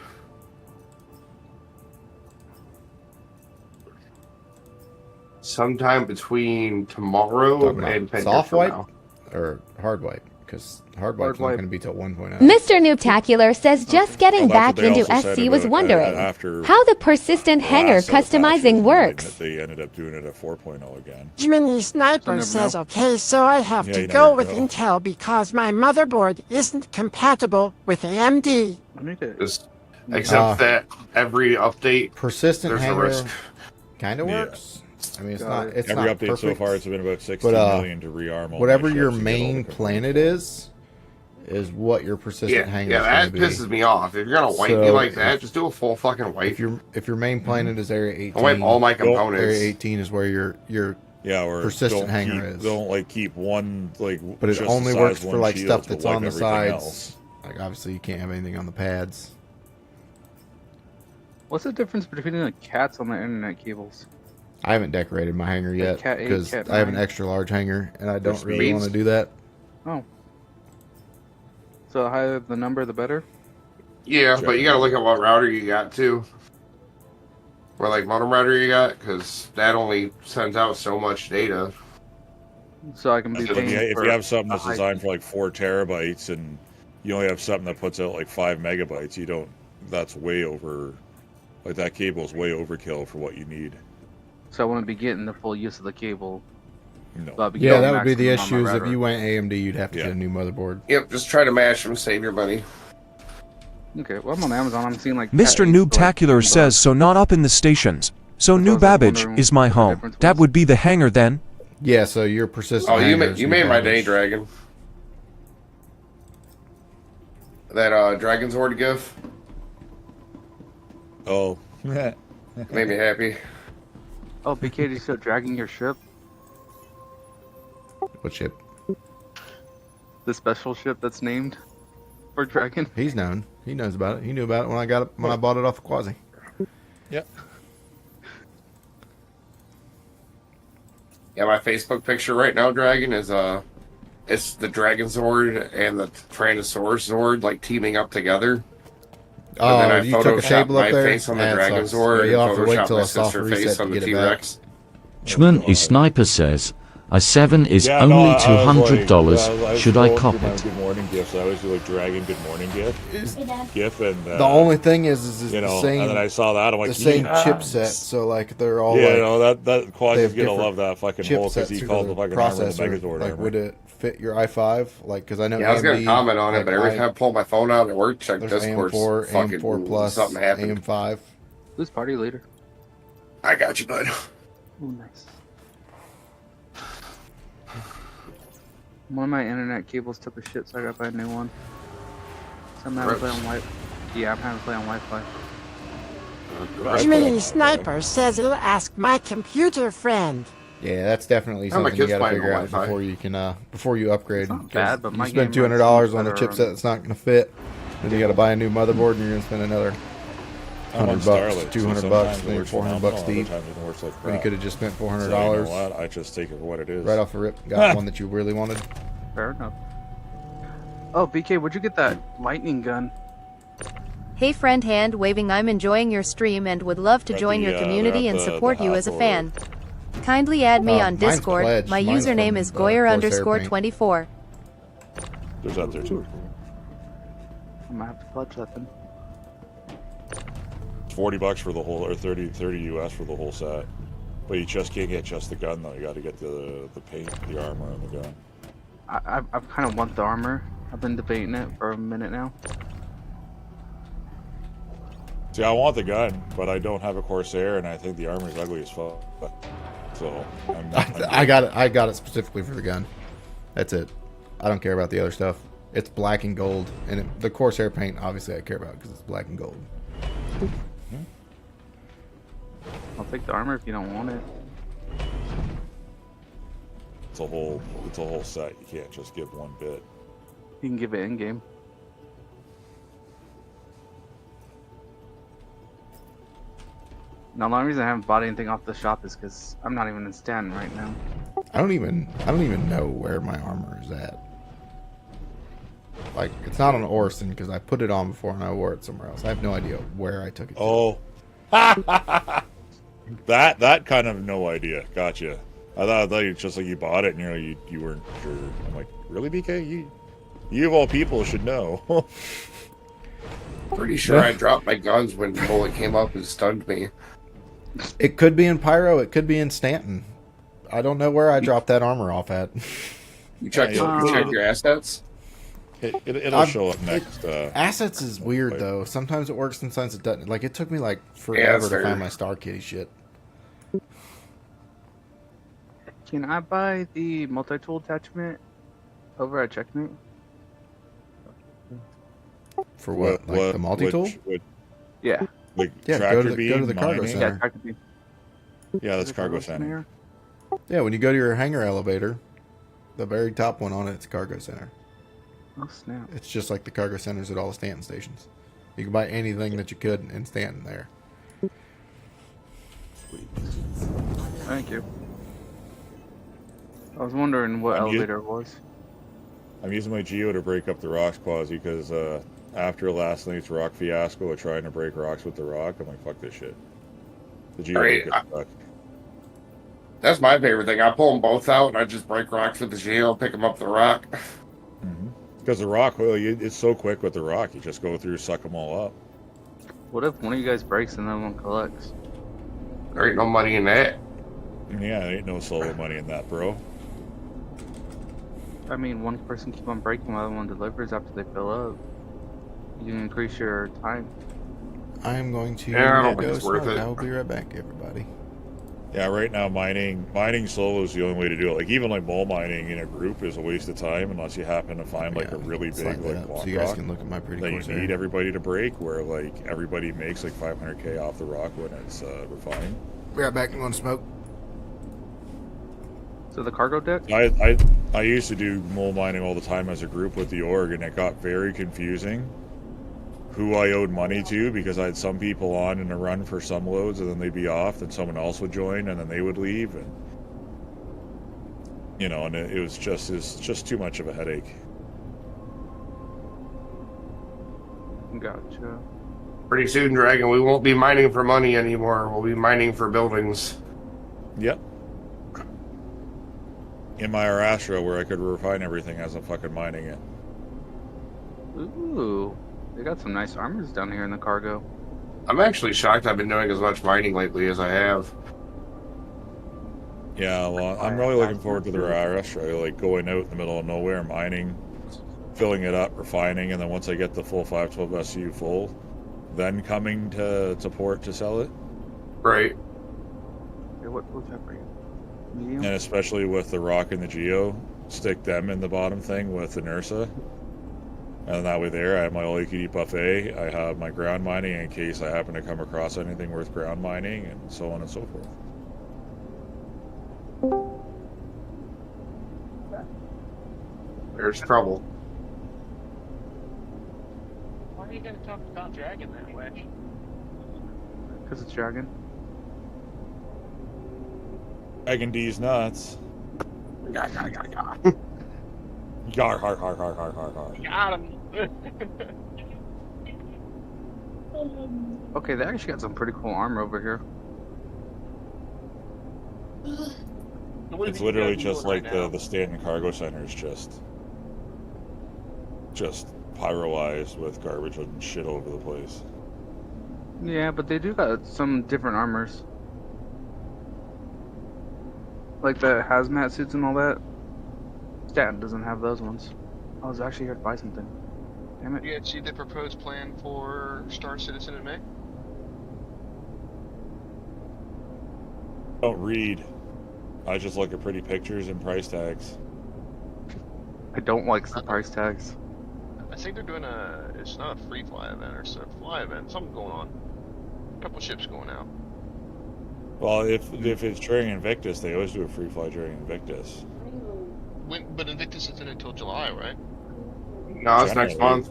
Sometime between tomorrow and 10 soft years from wipe now. or hard wipe, because hard wipe's not wipe. going to be till 1.0. Mr. Noobtacular says just getting Well, back that's what they into also said SC was about, wondering after how the persistent hanger last set of patches, customizing works. They ended up doing it at 4.0 again. Jiminy Sniper never says, know. okay, so I have Yeah, to you go never with know. Intel because my motherboard isn't compatible with AMD. Except that every update, persistent there's a hanger risk. kind of Yeah. works. I mean, it's Got not. it. It's Every not update perfect, so far, it's been about 16 but, million to rearm all whatever my your ships and get all main the planet is what your persistent Yeah, hanger yeah, is that going to be. pisses me off. If you're gonna wipe me So, like that, just do a full fucking wipe. If your main planet is Area 18, I'll wipe all my components. Area 18 is where your Yeah, or persistent don't hanger keep, is. Don't like keep one like. But it just only the works size for one like shield, stuff but that's wipe on the everything sides. else. Like obviously you can't have anything on the pads. What's the difference between the cats on the internet cables? I haven't decorated my hanger yet Cat 8, because Cat I have an 9. extra large hanger and I don't There's really want to do that. Oh. So the higher the number, the better? Yeah, but you gotta look at what router you got too. Or like modem router you got, because that only sends out so much data. So I can be If paying if for you have something that's a high- designed for like 4 terabytes and you only have something that puts out like 5 megabytes, you don't. That's way over. Like that cable is way overkill for what you need. So I wouldn't be getting the full use of the cable. No. So I'd be Yeah, going that would be the maximum on issue. my Is if you router. went AMD, you'd have to get a new motherboard. Yep, just try to mash them, save your money. Okay, well I'm on Amazon. I'm seeing like Mr. Cat 8 for, like, Noobtacular says so not up in the stations. So New Babbage is my home. That would be the hangar then. Yeah, so your persistent. Oh, you hangers, made my baggage. day, Dragon. That Dragon's Horde gif Oh. made me happy. Oh, BK, you still dragging your ship? What ship? The special ship that's named for Dragon? He's known. He knows about it. He knew about it when I got it when I bought it off of Quasi. Yep. Yeah, my Facebook picture right now, Dragon, is it's the Dragon Zord and the Tyrannosaurus Zord like teaming up together. Oh, and then I you took a photoshopped table up my there? face on the That Dragon sucks. Zord Yeah, you'll and have to wait photoshopped till my a soft sister reset face to on the get it back. T-Rex. Jiminy Sniper says, a 7 is Yeah, only no, I was $200. like, I was Should I scrolling cop through my it? Good morning gifts. I always do like Dragon Good Morning gif, and The only thing is you know, the same. and then I saw that I'm like the same yeah. chipset. So like they're all Yeah, like, no, that they Quasi's have gonna different love that fucking hole because he chipsets called for the fucking armor the processor. Megazord Like, armor. would it fit your i5? Like, because I know. Yeah, I was gonna AMD, comment on it, like, but every time I pull my phone out at work, check there's Discord, AM4, fucking AM4 Plus, something happened. AM5. Who's party leader? I got you, bud. Oh, nice. One of my internet cables took a shit, so I got to buy a new one. So I'm having to play on Wi-Fi. Yeah, I'm having to play on Wi-Fi. Jiminy Sniper says it'll ask my computer friend. Yeah, that's definitely Oh, my something you kid's got to playing figure on out Wi-Fi. before you can before you upgrade. not 'Cause bad, but you my spend game runs $200 on a better chipset that's not going to fit. Then you got to buy a new motherboard, and you're going to spend another I'm on $100, Starlink, so $200, sometimes it maybe works $400 phenomenal, deep. other times it works like When you crap. could have just spent So, $400 you know what? I just take it for what it is. right off the rip. Got one that you really wanted. Fair enough. Oh, BK, where'd you get that lightning gun? Hey friend hand waving, I'm enjoying your stream and would love to At join the, your community at and the support you as a Hathor. fan. Kindly add me on mine's Discord. pledged. My Mine's username from, is Corsair Paint. Goyer_24. There's that there too. I might have to pledge that then. It's $40 for the whole, or 30 US for the whole set. But you just can't get just the gun though. You got to get the paint, the armor, and the gun. I kind of want the armor I've been debating it for a minute now. See, I want the gun, but I don't have a Corsair, and I think the armor's ugly as fuck. So I got it specifically for the gun. That's it. I don't care about the other stuff. It's black and gold, and the Corsair paint, obviously, I care about because it's black and gold. I'll take the armor if you don't want it. It's a whole set. You can't just give one bit. You can give it in game. Now, the only reason I haven't bought anything off the shop is because I'm not even in Stanton right now. I don't even know where my armor is at. Like, it's not on Orison because I put it on before and I wore it somewhere else. I have no idea where I took it to. Oh. that kind of no idea. Gotcha. I thought you just like you bought it and you weren't sure. I'm like, really, BK? You of all people should know. Pretty sure I dropped my guns when the bullet came up and stunned me. It could be in Pyro. It could be in Stanton. I don't know where I dropped that armor off at. You checked your assets? It'll show up next. Assets is weird though. Sometimes it works, sometimes it doesn't. Like it took me like forever to find my Star Kitty shit. Can I buy the multi-tool attachment over at Checkmate? For what? Like the multi-tool? Yeah. Like yeah, tractor go to the cargo center. Yeah, that's cargo center. Yeah, when you go to your hangar elevator, the very top one on it's cargo center. Oh snap! It's just like the cargo centers at all the Stanton stations. You can buy anything that you could in Stanton there. Thank you. I was wondering what elevator it was. I'm using my Geo to break up the rocks, Quasi, because after last night's rock fiasco of trying to break rocks with the rock, I'm like, fuck this shit. The Geo Right, gets stuck. That's my favorite thing. I pull them both out and I just break rocks with the Geo, pick them up the rock. Because the rock, well, it's so quick with the rock, you just go through, suck them all up. What if one of you guys breaks and then one collects? There ain't no money in that. Yeah, there ain't no solo money in that, bro. I mean, one person keep on breaking while the other one delivers after they fill up. You can increase your time. I am going to I don't think go it's worth smoke. it. I will be right back, everybody. Yeah, right now mining solo is the only way to do it. Like even like mole mining in a group is a waste of time unless you happen to find like a really big slide that like up block so you guys rock can look at my pretty that Corsair. you need everybody to break, where like everybody makes like 500k off the rock when it's refined. Be right back. You want to smoke? So the cargo deck? I used to do mole mining all the time as a group with the org, and it got very confusing who I owed money to, because I had some people on in a run for some loads and then they'd be off, then someone else would join and then they would leave, and you know, and it's just too much of a headache. Gotcha. Pretty soon, Dragon, we won't be mining for money anymore. We'll be mining for buildings. Yep. In my Arastra, where I could refine everything as I'm fucking mining it. Ooh. They got some nice armors down here in the cargo. I'm actually shocked I've been doing as much mining lately as I have. Yeah, well, I'm really looking forward to the Arastra, like going out in the middle of nowhere, mining, filling it up, refining, and then once I get the full 512 SU full, then coming to port to sell it. Right. Hey, what was that for you? Medium? And especially with the rock and the Geo, stick them in the bottom thing with the Nursa. And that way there, I have my all-you-can-eat buffet, I have my ground mining in case I happen to come across anything worth ground mining, and so on and so forth. There's trouble. Why are you going to talk about Dragon that way? Because it's Dragon. Dragon D's nuts. Yah, yah, yah, yah. Yar, har, har, har, har, har, har. Got him. Okay, they actually got some pretty cool armor over here. It's literally just like the Stanton Cargo Center is just pyroized with garbage and shit over the place. Yeah, but they do got some different armors. Like the hazmat suits and all that. Stanton doesn't have those ones. I was actually here to buy something. Damn it. You guys see the proposed plan for Star Citizen in May? Don't read. I just look at pretty pictures and price tags. I don't like the price tags. I think they're doing it's not a free fly event, or it's a fly event, something going on. A couple ships going out. Well, if it's during Invictus, they always do a free fly during Invictus. But Invictus isn't until July, right? No, it's next month.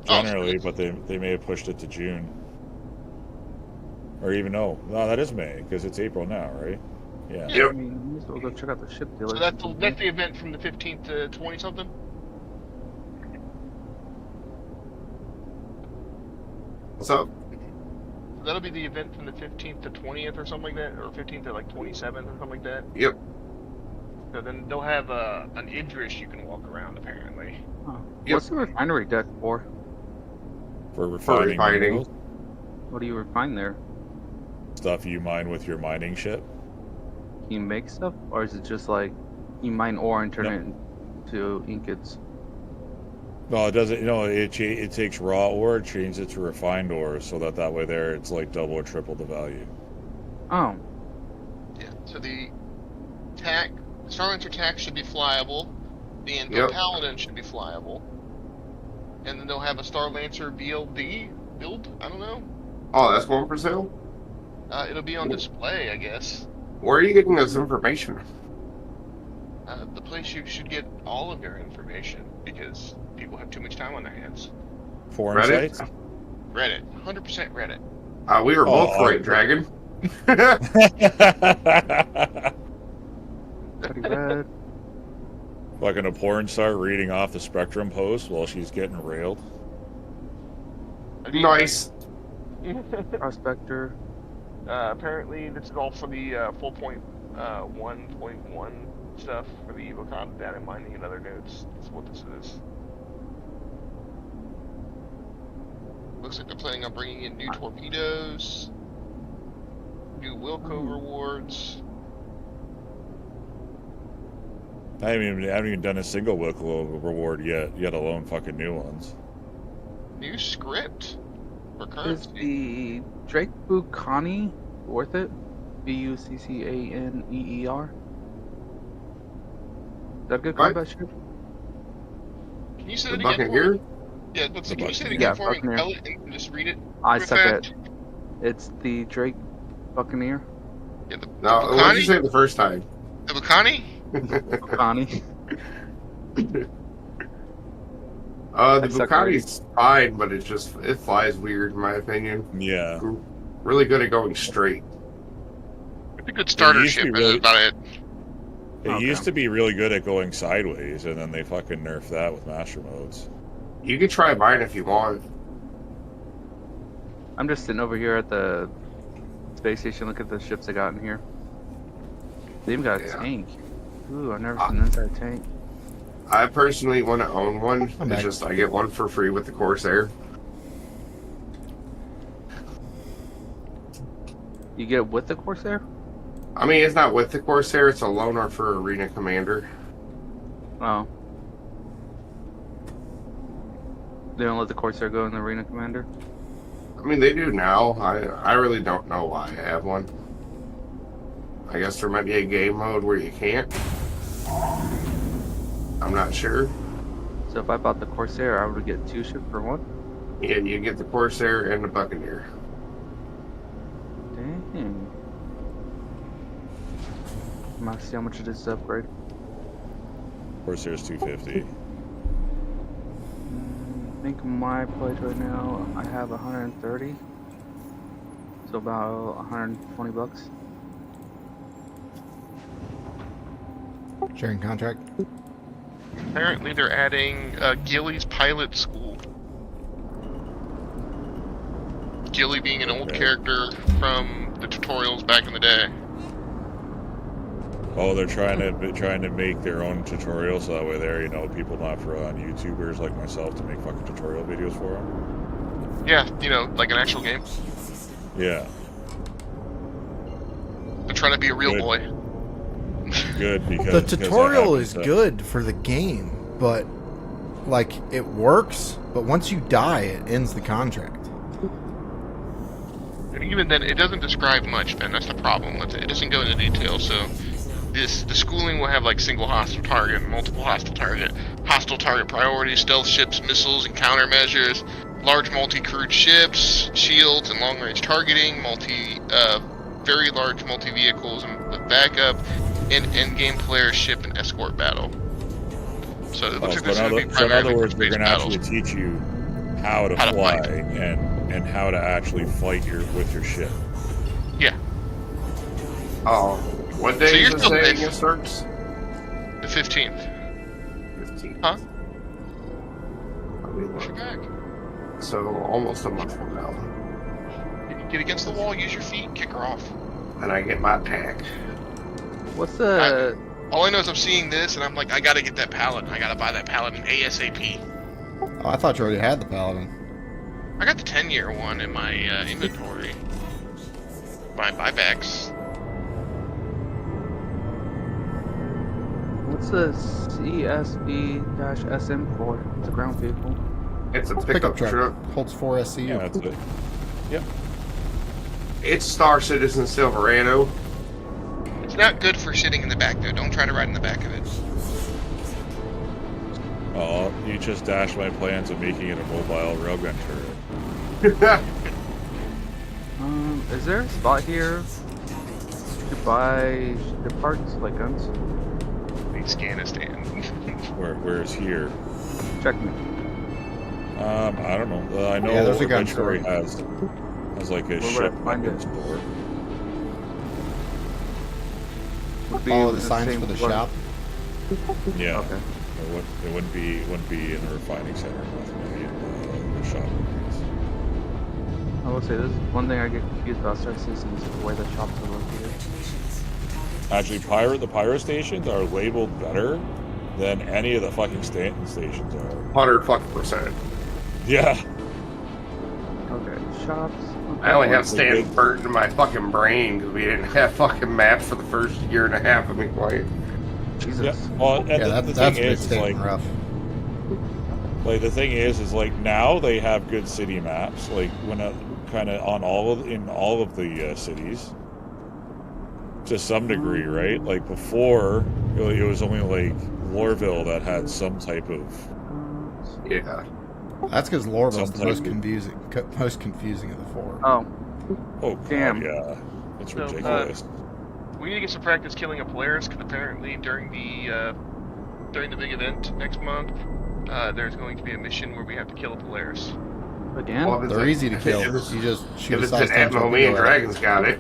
Generally, but they may have pushed it to June. Or even no, that is May because it's April now, right? Yeah. Yep. I mean, you still go check out the ship dealer. So that's the event from the 15th to 20 something. What's up? So that'll be the event from the 15th to 20th or something like that, or 15th to like 27th or something like that. Yep. So then they'll have an Idris you can walk around apparently. Huh. Yep. What's the refinery deck for? For refining. Minerals. What do you refine there? Stuff you mine with your mining ship. Can you make stuff, or is it just like you mine ore and turn it into ingots? No, it doesn't. You know, it takes raw ore, changes it to refined ore, so that way there it's like double or triple the value. Oh. Yeah. So the Starlancer TAC should be flyable. The Anvil Paladin should be flyable. And then they'll have a Starlancer BLD build. I don't know. Oh, that's going for sale? It'll be on display, I guess. Where are you getting this information? The place you should get all of your information, because people have too much time on their hands. Foreign Reddit? sites? Reddit. 100% Reddit. We were both right, Dragon. Pretty bad. Fucking a porn star reading off the Spectrum post while she's getting railed. Nice. Prospector. Apparently, this is all for the 4.1.1 stuff for the EvoCon data mining and other nodes. That's what this is. Looks like they're planning on bringing in new torpedoes, new Wilco rewards. I haven't even done a single Wilco reward yet alone fucking new ones. New script for Is currency. the Drake Buccaneer worth it? Buccaneer? Is that a good combat ship? Can you say The it again for Buccaneer? me? Yeah, let's see. Can you say it again for me? Spell it and just read it. I real suck fast? it. It's the Drake Buccaneer. Yeah, the No, what did you say the first time? The Buccaneer? Buccaneer. The I suck Buccaneer's fine, but it flies weird in my opinion. Yeah. Really good at going straight. It's a good starter used to ship, be but really- that's about it. It used to be really good at going sideways, and then they fucking nerfed that with master modes. You can try mine if you want. I'm just sitting over here at the space station. Look at the ships they got in here. They even got a tank. Ooh, I've never seen an inside tank. I personally want to own one. I'm It's back. just I get one for free with the Corsair. You get it with the Corsair? I mean, it's not with the Corsair. It's a loaner for Arena Commander. Oh. They don't let the Corsair go in the Arena Commander? I mean, they do now. I really don't know why I have one. I guess there might be a game mode where you can't. I'm not sure. So if I bought the Corsair, I would get 2 ships for 1? Yeah, you get the Corsair and the Buccaneer. Dang. I'm gonna see how much it is to upgrade. Corsair's 250. I think my pledge right now, I have 130. So about 120 bucks. Sharing contract. Apparently, they're adding Gilly's pilot school. Gilly being an old character from the tutorials back in the day. Oh, they're trying to make their own tutorials so that way people not throw on YouTubers like myself to make fucking tutorial videos for them. Yeah, like an actual game. Yeah. They're trying to be a real Good. boy. Good because The because that tutorial happens is to- good for the game, but like it works, but once you die, it ends the contract. And even then, it doesn't describe much, Ben. That's the problem with it. It doesn't go into detail. So, the schooling will have like single hostile target, multiple hostile target priorities, stealth ships, missiles, and countermeasures, large multi-crewed ships, shields, and long-range targeting, very large multi-vehicles and with backup, and endgame player ship and escort battle. So it looks like this is going to be So in other primarily words, we're space going to actually battles. teach you how to fly and how to actually fight with your ship. Yeah. Oh, what day So you're is it still saying safe. it starts? The 15th. 15th. Huh? Let me Push it look. back. So almost a month from now. Get against the wall, use your feet, kick her off. And I get my tack. What's the... All I know is I'm seeing this, and I'm like, I gotta get that pallet. I gotta buy that pallet in ASAP. Oh, I thought you already had the Paladin. I got the 10-year one in my inventory. My buybacks. What's the CSB-SM for? It's a ground vehicle. It's a pickup truck. Holds 4 SCU. Yeah, that's it. Yep. It's Star Citizen Silverado. It's not good for sitting in the back, though. Don't try to ride in the back of it. Oh, you just dashed my plans of making it a mobile railgun turret. Is there a spot here to buy the parts, like guns? Afghanistan. Where is here? Check me. I don't know. I know Yeah, there's a gun Obituary store. has like a Where would ship I find weapon it? store. Would be Follow in the signs same for the floor. shop. Yeah. Okay. It wouldn't be in a refining center. Nothing. It'd be in the shop. I will say this is one thing I get confused about Star Citizen is where the shops are located. Actually, the pyro stations are labeled better than any of the fucking Stanton stations are. 100%. Yeah. Okay, shops. I only have Stanton burnt in my fucking brain because we didn't have fucking maps for the first year and a half of me playing. Jesus. Yeah. Well, and Yeah, the that's thing is, Stanton like, rough. like the thing is like now they have good city maps, like when kind of on all of the cities to some degree, right? Like before, it was only like Lorville that had some type of Yeah. That's because Lorville's the most Something. confusing of the four. Oh. Oh, God, Damn. yeah, it's So, ridiculous. We need to get some practice killing a Polaris, because apparently during the big event next month, there's going to be a mission where we have to kill a Polaris. Again? Well, if it's They're a- easy to if kill. it's- You just shoot If a it's size an 10 Atmo, me and torpedo at it. Dragons got it.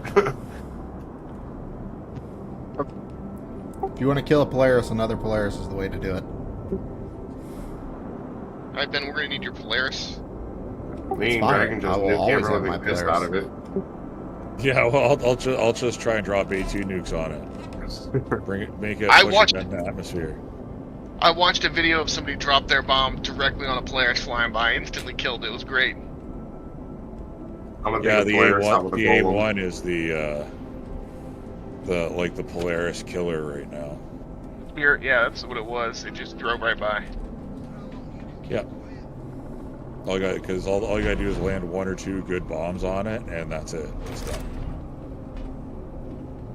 If you want to kill a Polaris, another Polaris is the way to do it. Alright, Ben, we're going to need your Polaris. Me It's and fine. Dragon I just will did always get have really my pissed Polaris. out of it. Yeah, well, I'll just try and drop A2 nukes on it. Make it I push watched- it in the atmosphere. I watched a video of somebody drop their bomb directly on a Polaris flying by, instantly killed it. It was great. I'm a Yeah, big the Polaris out A1, with the a golem. A1 is the Polaris killer right now. Yeah, that's what it was. It just drove right by. Yeah. All you gotta do is land one or two good bombs on it, and that's it. It's done.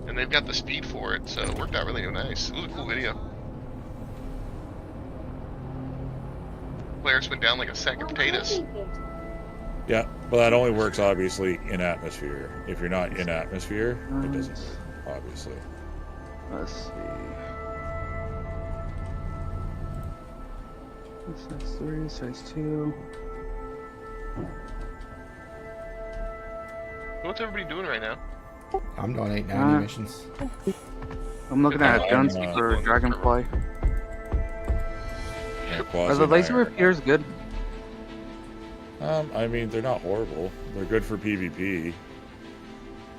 And they've got the speed for it, so it worked out really nice. It was a cool video. Polaris went down like a sack of potatoes. Yeah, but that only works obviously in atmosphere. If you're not in atmosphere, it doesn't work, obviously. Let's see. Size 3, size 2. What's everybody doing right now? I'm doing 890 missions. I'm looking at I'm, guns for Dragonfly. Are the laser repeaters good? I mean, they're not horrible. They're good for PvP.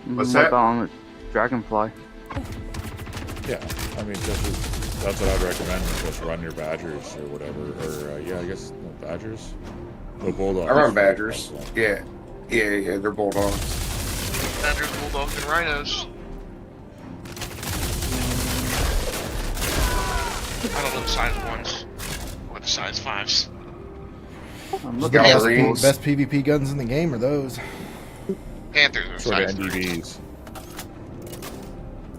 What's What that? about on Dragonfly? Yeah, I mean, that's what I'd recommend. Just run your Badgers or whatever. Or yeah, I guess no Badgers. No Bulldogs. I run Badgers. Yeah, they're Bulldogs. Badgers, Bulldogs, and Rhinos. I don't know the size ones. with the size 5s. I'm The looking at those. best PvP guns in the game are those. Panthers are Sort of size 3. NBDs.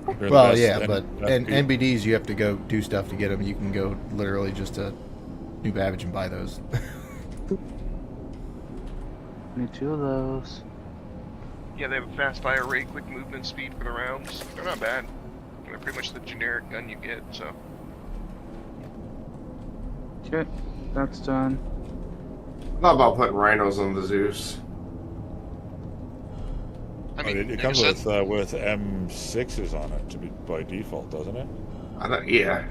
They're the Well, best yeah, but and NBD. NBDs you have to go do stuff to get them. You can go literally just to New Babbage and buy those. Need 2 of those. Yeah, they have a fast fire rate, quick movement speed for the rounds. They're not bad. They're pretty much the generic gun you get, so. Okay, that's done. Not about putting rhinos on the Zeus. I mean, it comes with M6s on it to be by default, doesn't it? Yeah.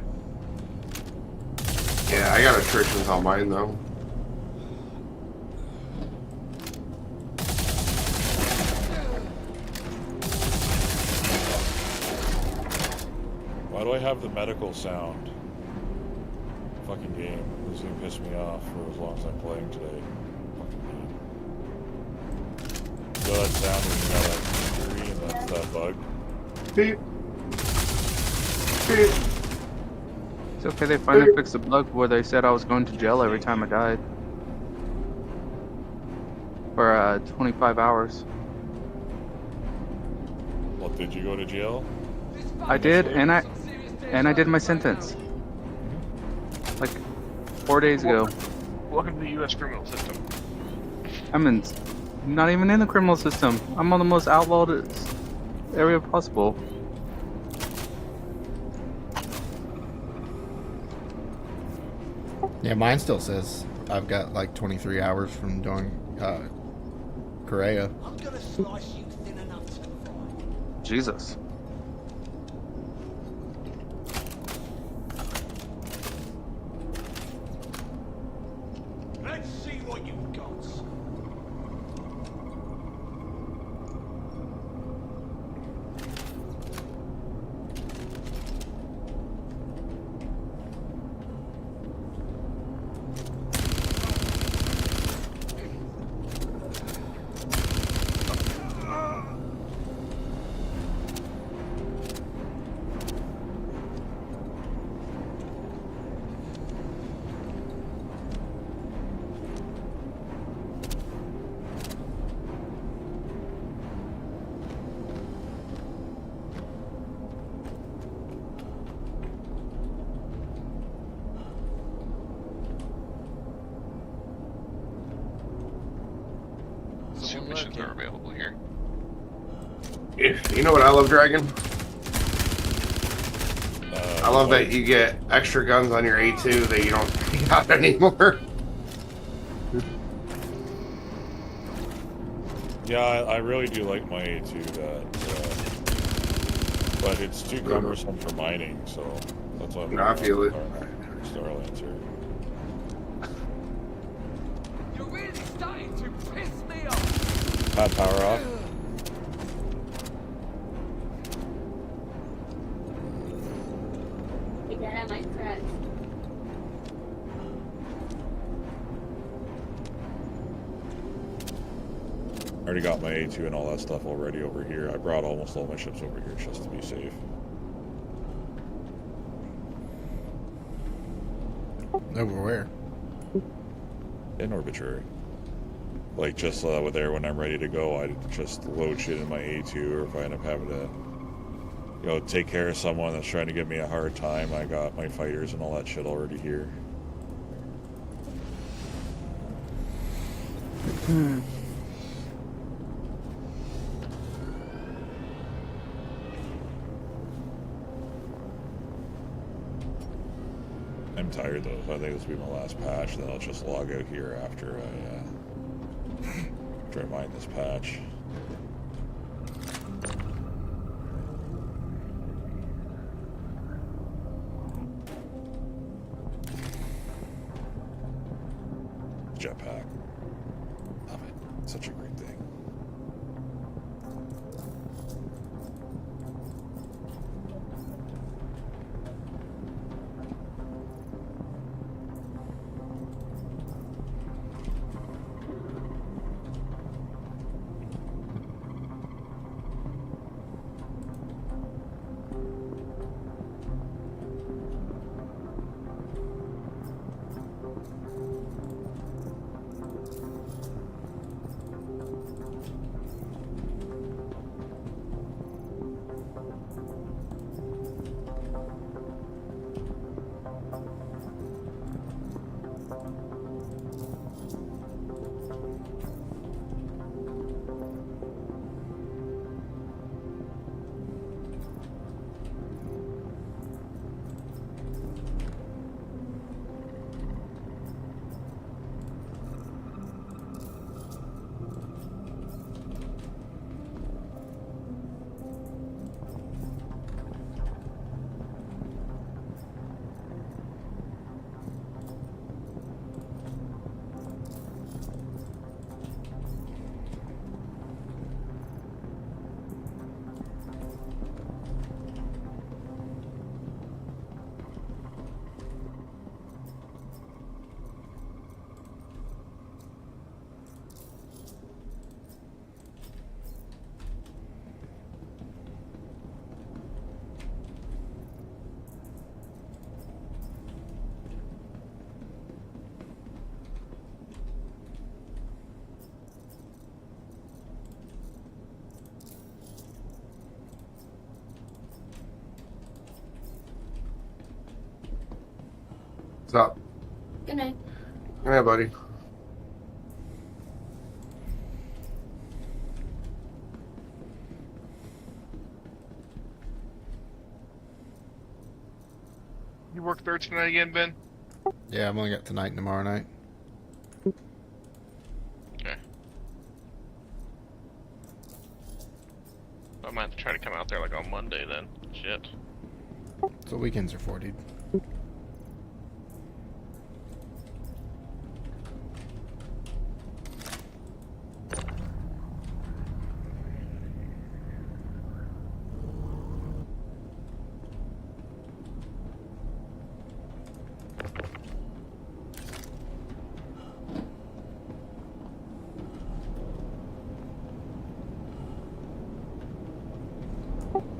Yeah, I got attritions on mine though. Why do I have the medical sound? Fucking game. This thing pissed me off for as long as I'm playing today. Fucking game. So that sound when you got that injury and that's that bug. Beep. Beep. It's okay, they finally fixed the bug where they said I was going to jail every time I died. For 25 hours. Well, did you go to jail? I did, and I did my sentence. Like 4 days ago. Welcome to the U.S. criminal system. I'm not even in the criminal system. I'm on the most outlawed area possible. Yeah, mine still says I've got like 23 hours from doing Korea. I'm gonna slice you thin enough to fry. Jesus. Let's see what you've got. Two missions are available here. You know what I love, Dragon? I love that you get extra guns on your A2 that you don't got anymore. Yeah, I really do like my A2, but it's too cumbersome for mining, so that's why I'm I feel it. Star Lancer. You're really starting to piss me off. Pad power off. I already got my A2 and all that stuff already over here. I brought almost all my ships over here just to be safe. Over where? In Arbitrary. Like, just with there when I'm ready to go, I just load shit in my A2, or if I end up having to, you know, take care of someone that's trying to give me a hard time, I got my fighters and all that shit already here. I'm tired though, so I think this will be my last patch, then I'll just log out here after I mine this patch. Jetpack. Love it. Such a great thing. What's up? Good night. Yeah, buddy. You work third tonight again, Ben? Yeah, I've only got tonight and tomorrow night. Okay. I might have to try to come out there like on Monday then. Shit. That's what weekends are for, dude.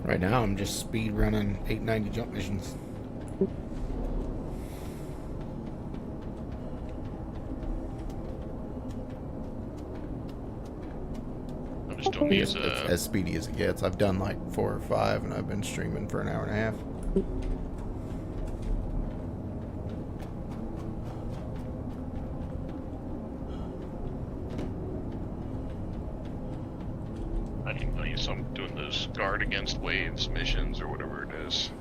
Right now, I'm just speed running 890 jump missions. I'm just doing these. It's as speedy as it gets. I've done like 4 or 5, and I've been streaming for an hour and a half. I didn't know you. So I'm doing those guard against waves missions or whatever it is.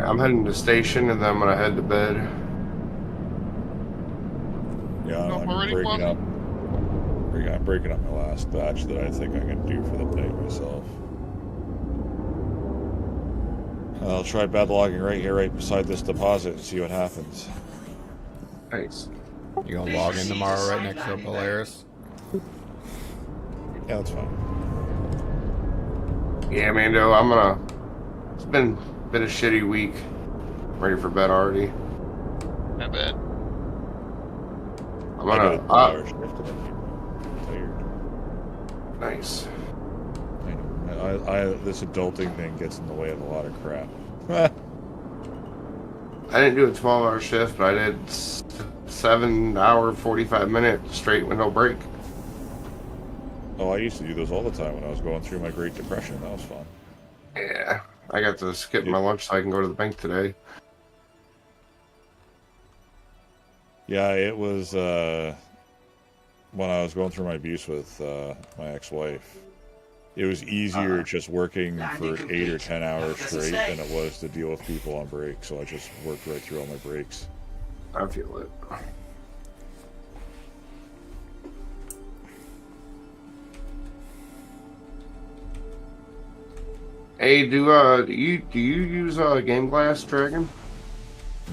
I'm heading to station and then I'm gonna head to bed. Yeah, I'm breaking up my last batch that I think I'm gonna do for the night myself. I'll try bed logging right here, right beside this deposit, and see what happens. Nice. You gonna log in tomorrow right next to Polaris? Yeah, that's fine. Yeah, Mando, I'm gonna. It's been a shitty week. I'm ready for bed already. Not bad. I'm gonna. I'm tired. Nice. I this adulting thing gets in the way of a lot of crap. I didn't do a 12-hour shift, but I did 7-hour, 45-minute straight with no break. Oh, I used to do those all the time when I was going through my Great Depression. That was fun. Yeah, I got to skip my lunch so I can go to the bank today. Yeah, it was when I was going through my abuse with my ex-wife. It was easier just working for 8 or 10 hours straight than it was to deal with people on break. So I just worked right through all my breaks. I feel it. Hey, do you use Game Glass, Dragon?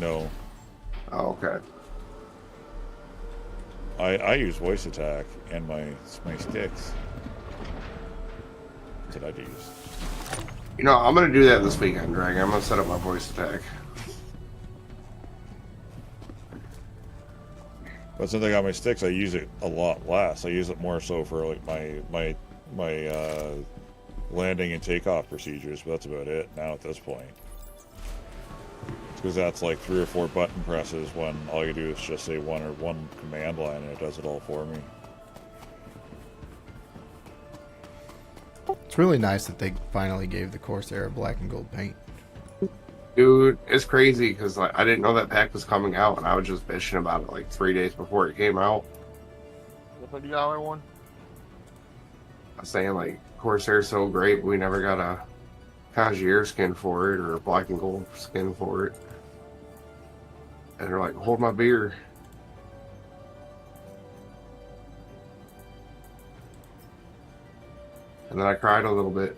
No. Oh, okay. I use voice attack and my sticks. That's what I use. You know, I'm gonna do that this weekend, Dragon. I'm gonna set up my voice attack. But since I got my sticks, I use it a lot less. I use it more so for like my landing and takeoff procedures, but that's about it now at this point. Because that's like 3 or 4 button presses when all you do is just say one command line and it does it all for me. It's really nice that they finally gave the Corsair black and gold paint. Dude, it's crazy because like I didn't know that pack was coming out, and I was just bitching about it like 3 days before it came out. The $30 one? I was saying like Corsair's so great, but we never got a Congier skin for it or a black and gold skin for it. And they're like, hold my beer. And then I cried a little bit.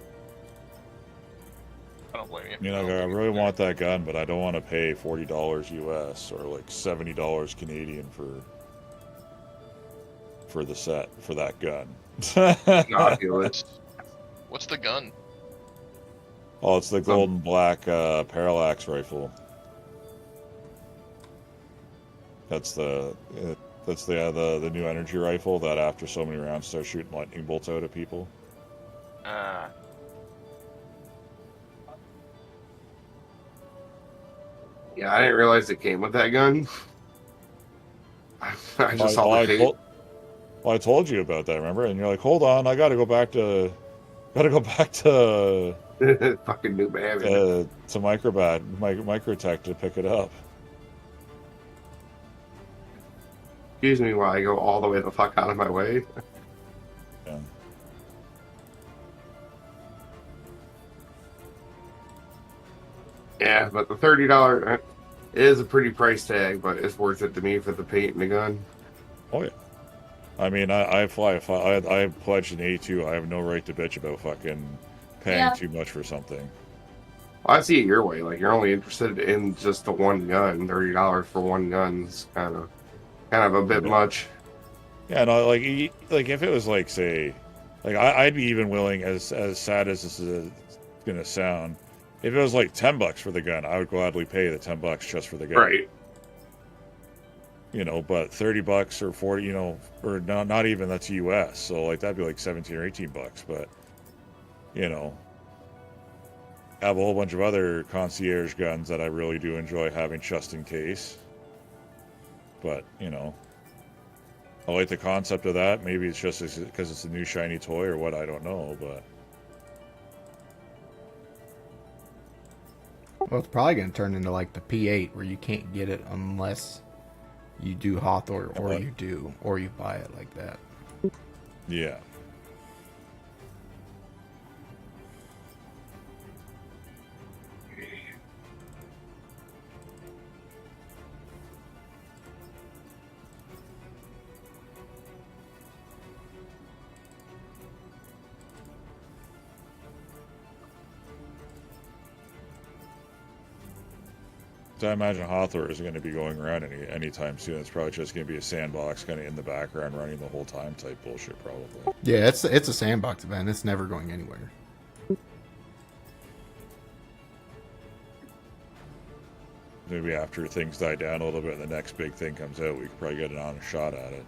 I don't blame you. You know, I really want that gun, but I don't want to pay $40 US or like $70 Canadian for the set for that gun. What's the gun? Oh, it's the gold and black parallax rifle. That's the new energy rifle that after so many rounds starts shooting lightning bolts out at people. Yeah, I didn't realize it came with that gun. I just saw the tape. Well, I told you about that, remember? And you're like, "Hold on, I gotta go back to fucking New Haven to Microtech to pick it up." Excuse me while I go all the way the fuck out of my way. Yeah. Yeah, but the $30 is a pretty price tag, but it's worth it to me for the paint and the gun. Oh yeah. I mean, I pledged an A2. I have no right to bitch about fucking paying too much for something. Well, I see it your way. Like you're only interested in just the one gun. $30 for one gun is kind of a bit much. Yeah, no, like if it was like say, like I'd be even willing, as sad as this is gonna sound, if it was like $10 for the gun, I would gladly pay the $10 just for the gun. Right. You know, but $30 or 40, you know, or not even, that's US. So like that'd be like 17 or $18. But you know, I have a whole bunch of other concierge guns that I really do enjoy having just in case. But you know, I like the concept of that. Maybe it's just because it's a new shiny toy or what, I don't know. But well, it's probably going to turn into like the P8 where you can't get it unless you do Hawthorne or you buy it like that. Yeah. So I imagine Hawthorne isn't going to be going around anytime soon. It's probably just going to be a sandbox kind of in the background running the whole time type bullshit probably. Yeah, it's a sandbox event. It's never going anywhere. Maybe after things die down a little bit and the next big thing comes out, we could probably get an honest shot at it.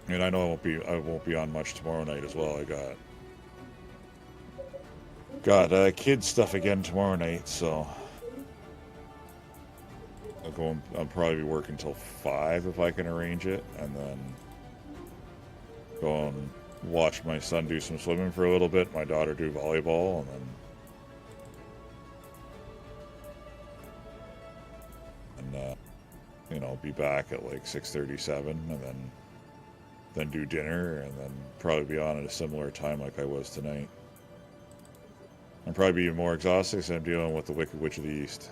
And I know I won't be on much tomorrow night as well. I got kids stuff again tomorrow night, so I'll probably be working till 5 if I can arrange it, and then go and watch my son do some swimming for a little bit, my daughter do volleyball, and then you know, be back at like 6:37, and then do dinner, and then probably be on at a similar time like I was tonight. I'm probably even more exhausted because I'm dealing with the Wicked Witch of the East.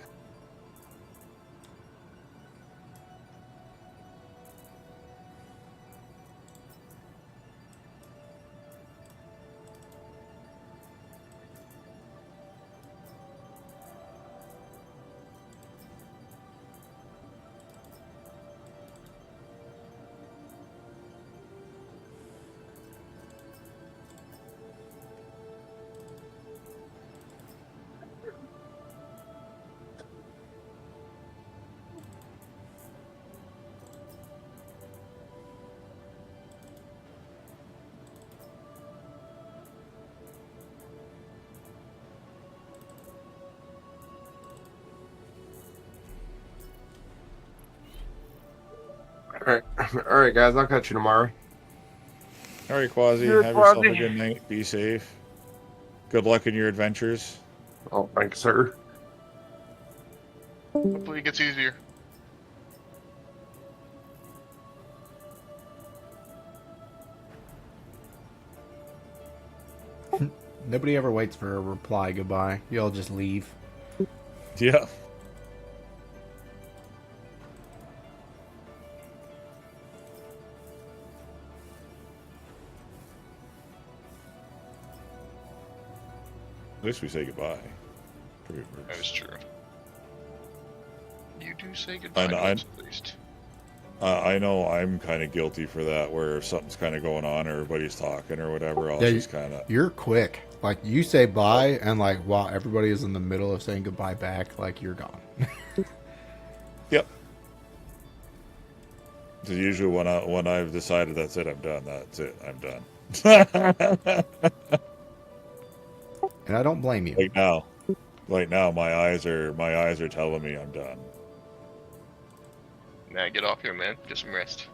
All right, guys. I'll catch you tomorrow. All right, Quasi. Here, Have yourself a Quasi. good night. Be safe. Good luck in your adventures. Oh, thanks, sir. Hopefully it gets easier. Nobody ever waits for a reply goodbye. You all just leave. Yeah. At least we say goodbye. That is true. You do say goodbye I once at least. I know I'm kind of guilty for that, where if something's kind of going on, or everybody's talking or whatever, I'll Yeah, just kind of... You're quick. Like, you say bye, and like, while everybody is in the middle of saying goodbye back, like, you're gone. Yep. So usually when I've decided that's it, I'm done. That's it. I'm done. And I don't blame you. Like now, my eyes are telling me I'm done. Nah, get off here, man. Get some rest.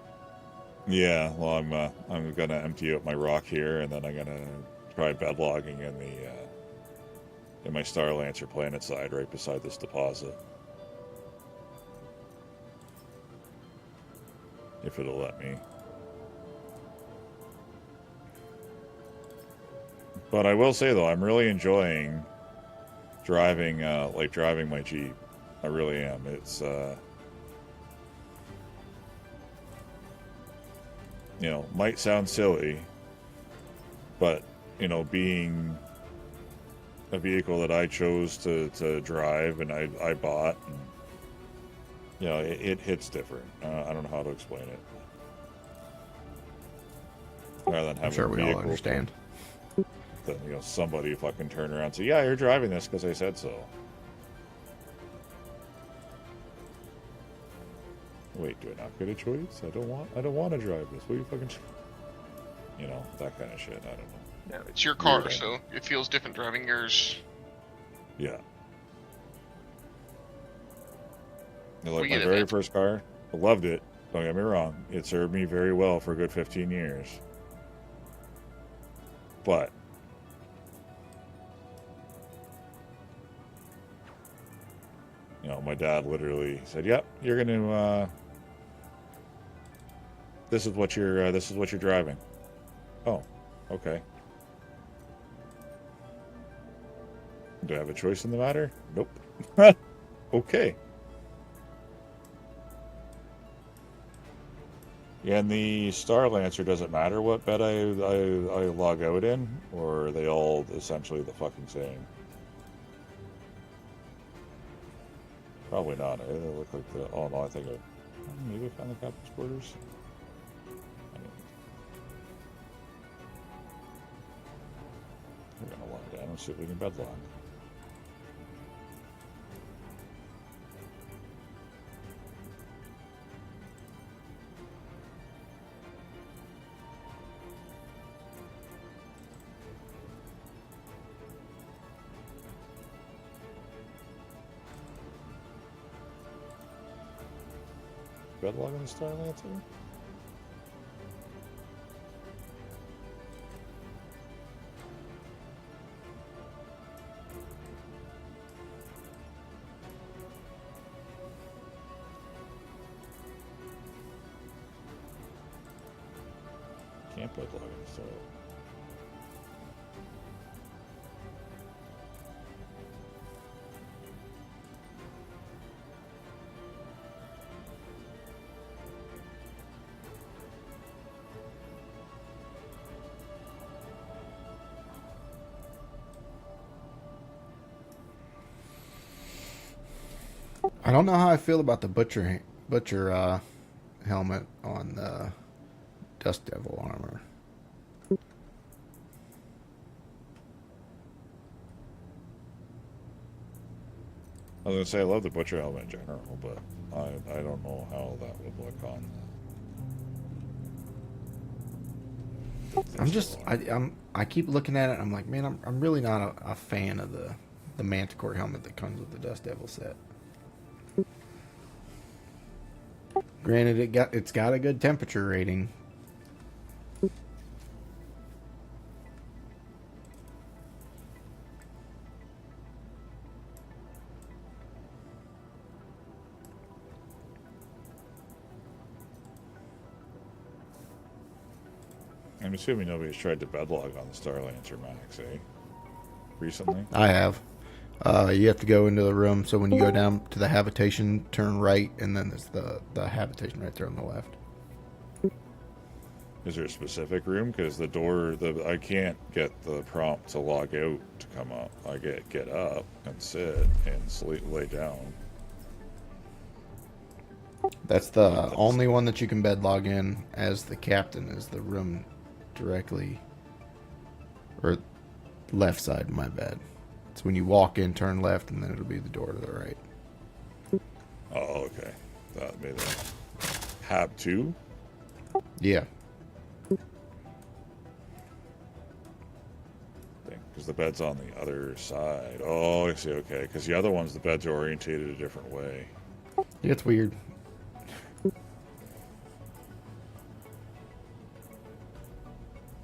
Yeah. Well, I'm gonna empty out my rock here, and then I'm gonna try bed logging in my Star Lancer planet side right beside this deposit. If it'll let me. But I will say though, I'm really enjoying driving my Jeep. I really am. It's you know, might sound silly, but you know, being a vehicle that I chose to drive and I bought, and, you know, it hits different. I don't know how to explain it. Rather than having I'm sure we all understand. Then, you know, somebody fucking turn around and say, yeah, you're driving this because I said so. Wait, do I not get a choice? I don't want to drive this. What are you fucking... You know, that kind of shit. I don't know. Yeah, it's your car, so it feels different driving yours. Yeah. You know, like my very first car, I loved it. Don't get me wrong. It served me very well for a good 15 years. But you know, my dad literally said, "Yep, you're going to this is what you're driving." Oh, okay. Do I have a choice in the matter? Nope. Okay. And the Star Lancer, does it matter what bed I log out in, or are they all essentially the fucking same? Probably not. They look like the... Oh no, I think maybe I found the captain's quarters. We're gonna log down and see if we can bed log. Bed log on the Star Lancer? Can't bed log on the Star Lancer. I don't know how I feel about the butcher helmet on the Dust Devil armor. I was gonna say I love the butcher helmet in general, but I don't know how that would look on. I keep looking at it. I'm like, man, I'm really not a fan of the Manticore helmet that comes with the Dust Devil set. Granted, it's got a good temperature rating. I'm assuming nobody's tried to bedlog on the Starlancer Max, eh? Recently? I have. You have to go into the room, so when you go down to the habitation, turn right, and then there's the habitation right there on the left. Is there a specific room? Because the door, I can't get the prompt to log out to come up. I get up and sit and sleep, lay down. That's the only one that you can bed log in as the captain, is the room directly, or left side, my bad. It's when you walk in, turn left, and then it'll be the door to the right. Oh, okay. That made it. Hab 2? Yeah. Because the bed's on the other side. Oh, I see, okay. Because the other ones, the beds are orientated a different way. Yeah, it's weird.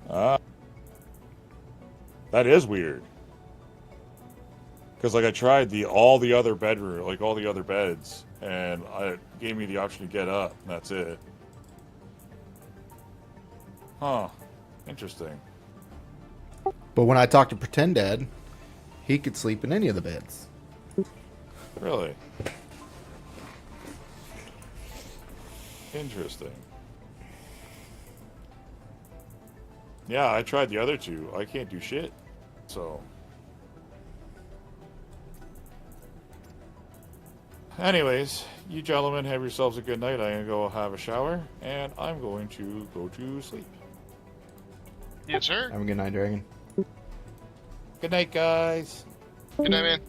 Ah. That is weird. Because, like, I tried all the other beds, and it gave me the option to get up, and that's it. Huh. Interesting. But when I talked to Pretend Dad, he could sleep in any of the beds. Really? Interesting. Yeah, I tried the other two. I can't do shit. So. Anyways, you gentlemen have yourselves a good night. I'm going to go have a shower, and I'm going to go to sleep. Yes, sir. Have a good night, Dragon. Good night, guys. Good night, man.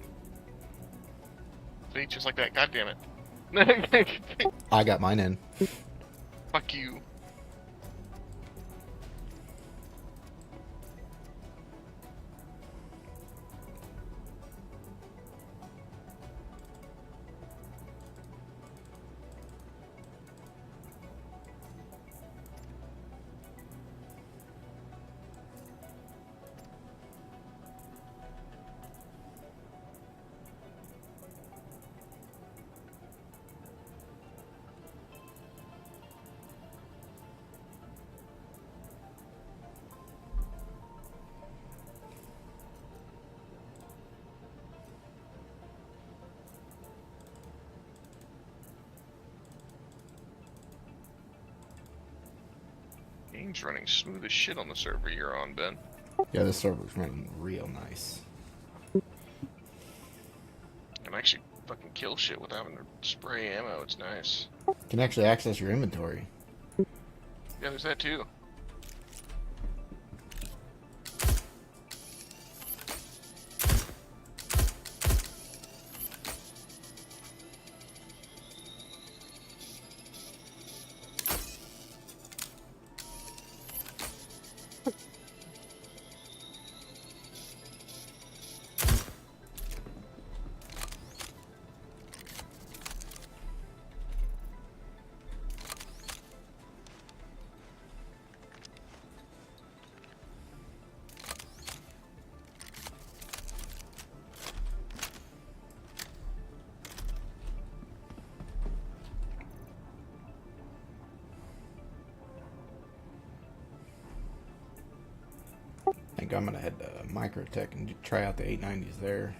See, just like that. God damn it. I got mine in. Fuck you. Game's running smooth as shit on the server you're on, Ben. Yeah, this server's running real nice. Can actually fucking kill shit without having to spray ammo. It's nice. Can actually access your inventory. Yeah, there's that too. I think I'm gonna head to Microtech and try out the 890s there.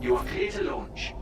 You are clear to launch.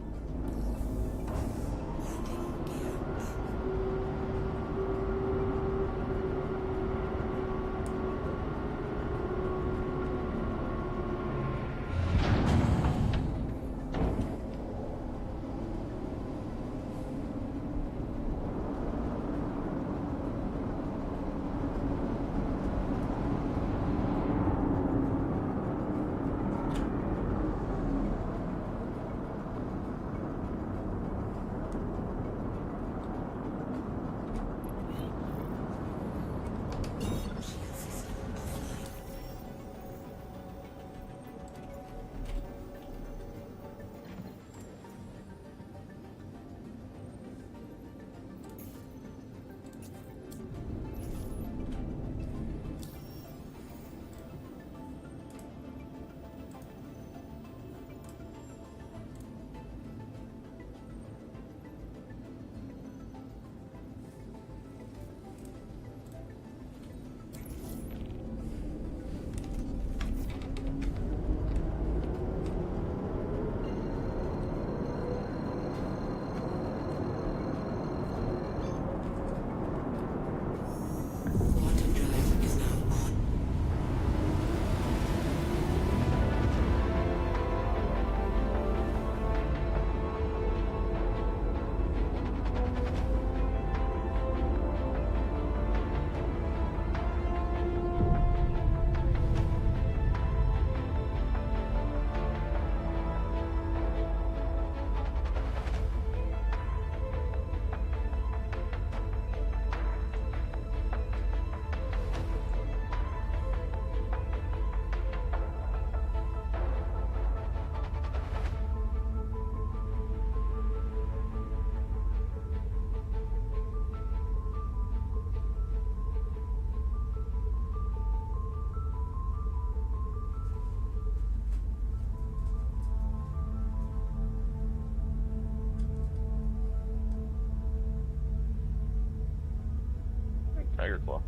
Tiger Claw.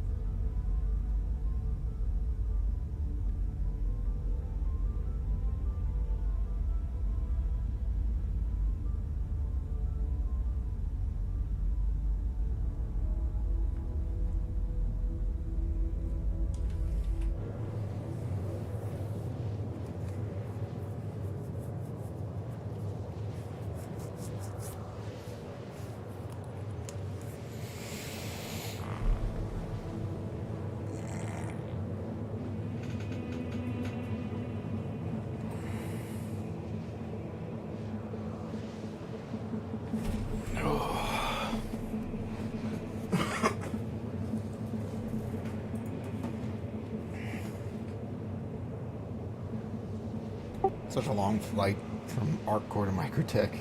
Such a long flight from ArcCore to Microtech.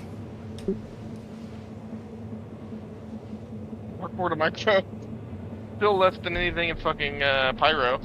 ArcCore to Micro. Still less than anything in fucking Pyro.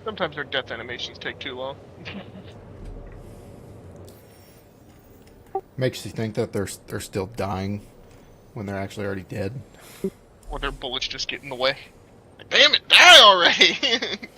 Sometimes their death animations take too long. Makes you think that they're still dying when they're actually already dead. Or their bullets just get in the way. Like, damn it, die already!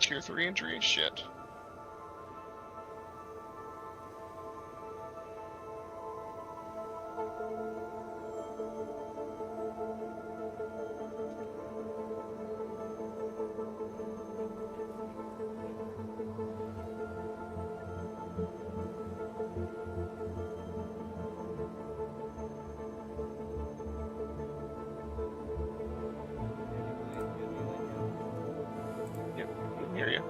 tier 3 injury? Shit. Yep, I can hear you.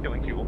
Killing fuel.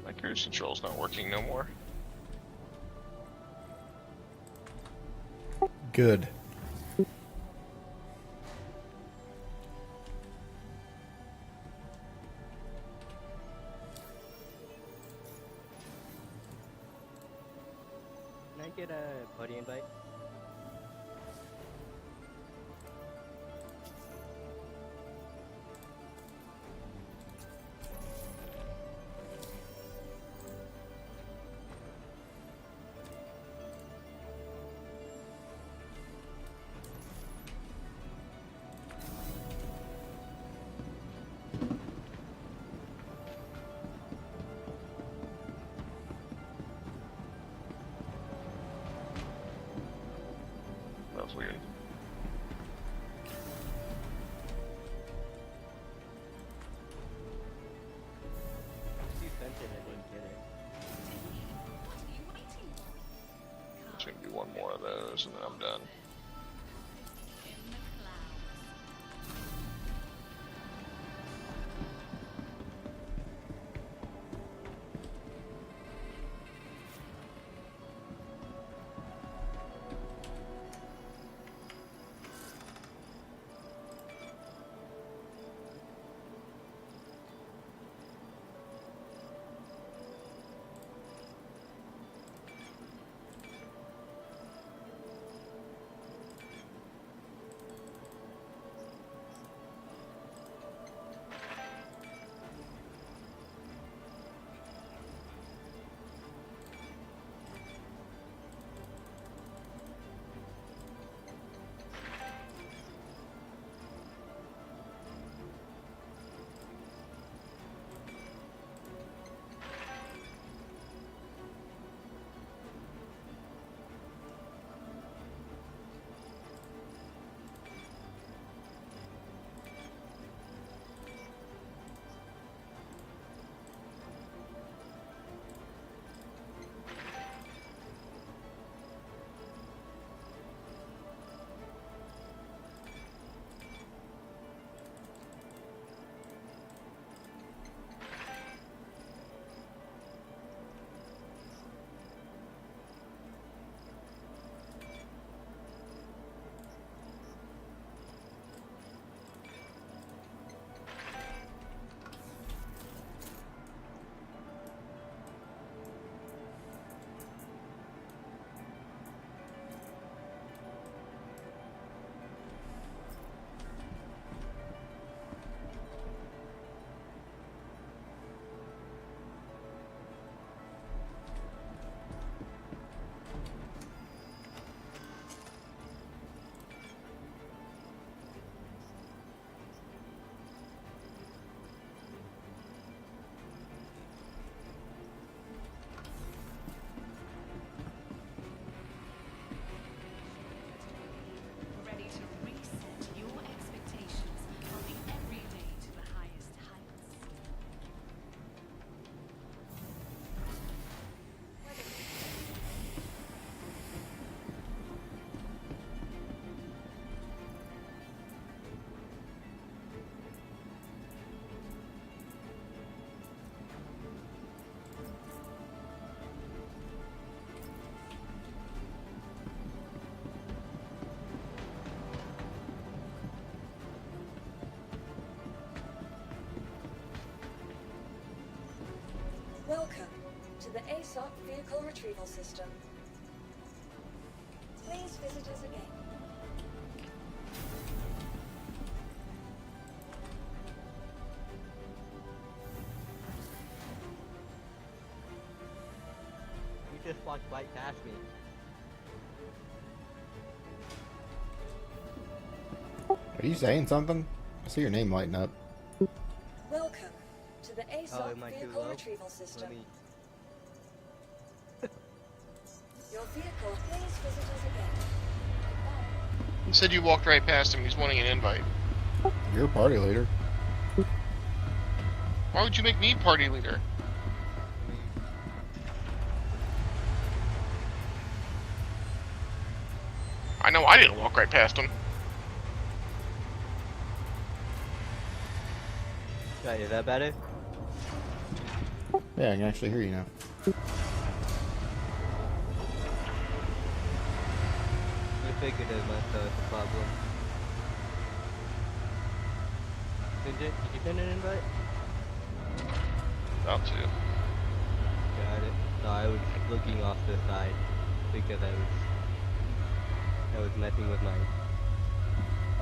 My cruise control's not working no more. Good. Can I get a buddy invite? That was weird. You sent it, I didn't get it. Just gonna do one more of those and then I'm done. Welcome to the ASOC Vehicle Retrieval System. Please visit us again. You just walked right past me. Are you saying something? I see your name lighting up. Welcome to the ASOC am I too Vehicle low? Retrieval System. Let me... Your vehicle, please visit us again. You said you walked right past him. He's wanting an invite. You're a party leader. Why would you make me party leader? I know I didn't walk right past him. Right, is that better? Yeah, I can actually hear you now. I figured it must have a problem. Did you send an invite? About to. Got it. No, I was looking off the side because I was messing with my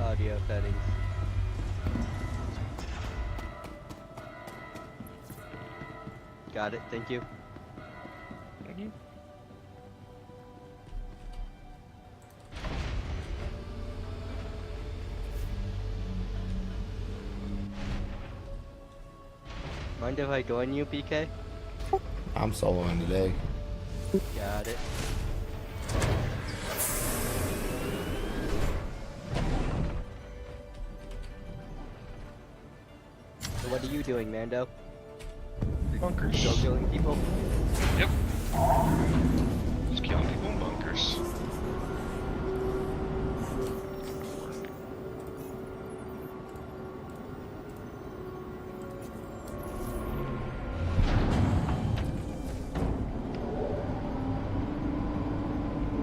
audio settings. Got it, thank you. Thank you. Mind if I join you, PK? I'm soloing today. Got it. So what are you doing, Mando? Bunkers. Still killing people? Yep. Just killing people in bunkers.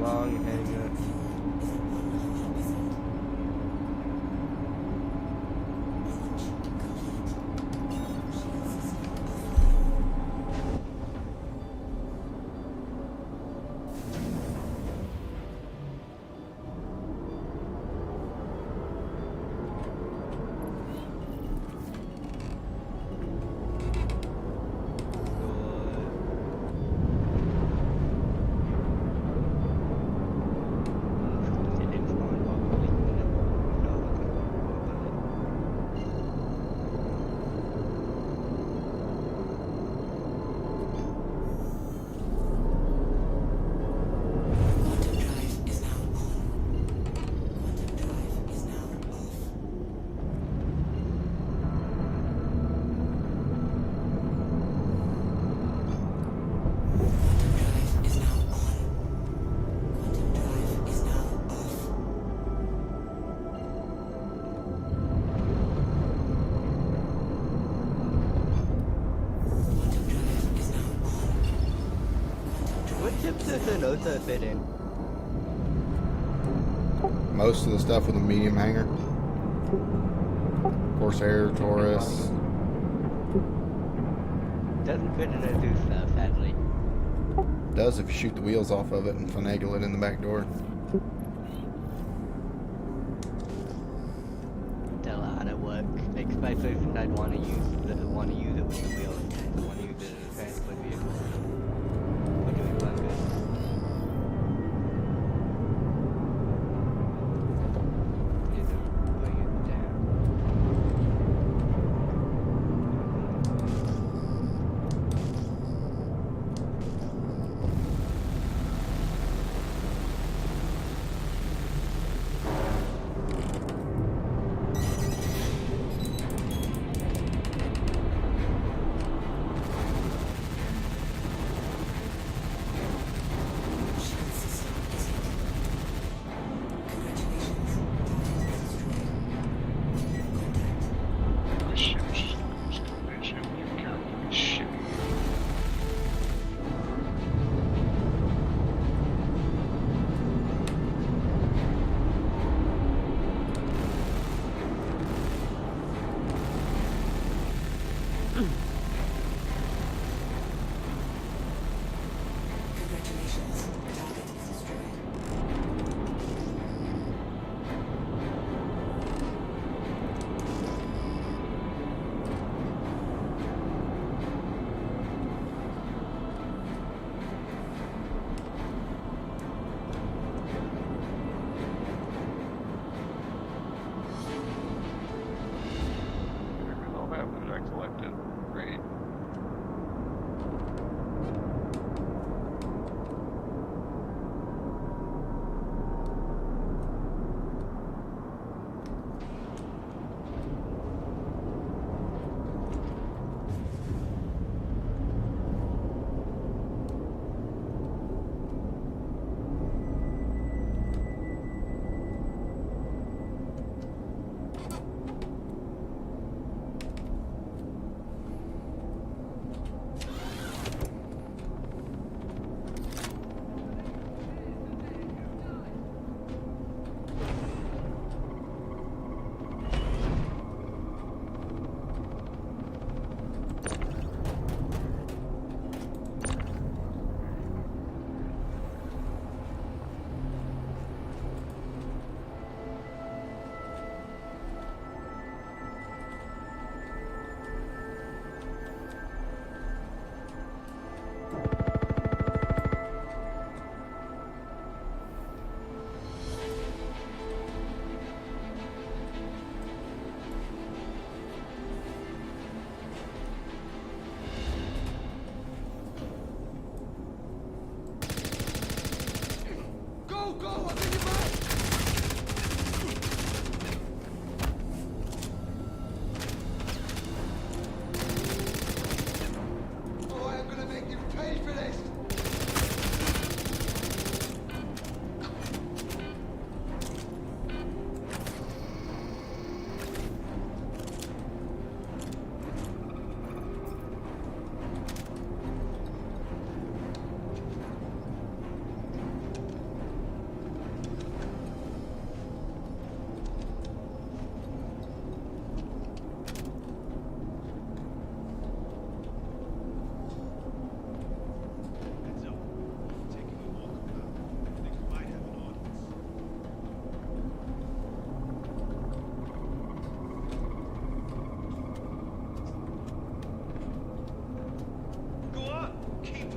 Long hanger. What chips does Enosa fit in? Most of the stuff with a medium hanger. Corsair, Taurus. Doesn't fit in a Zeus stuff, sadly. Does if you shoot the wheels off of it and finagle it in the back door. It's a lot of work, especially since I'd want to use it with the wheels. I want to use it as a transport vehicle. We're doing bunkers. Bring it down.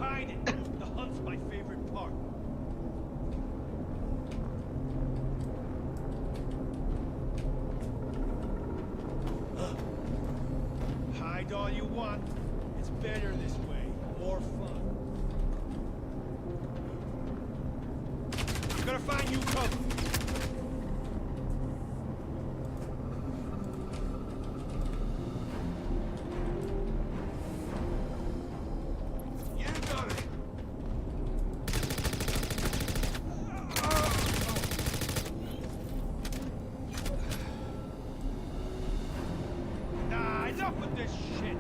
hide it. The hunt's my favorite part. Hide all you want. It's better this way. More fun. I'm gonna find you cover. Nah, enough with this shit.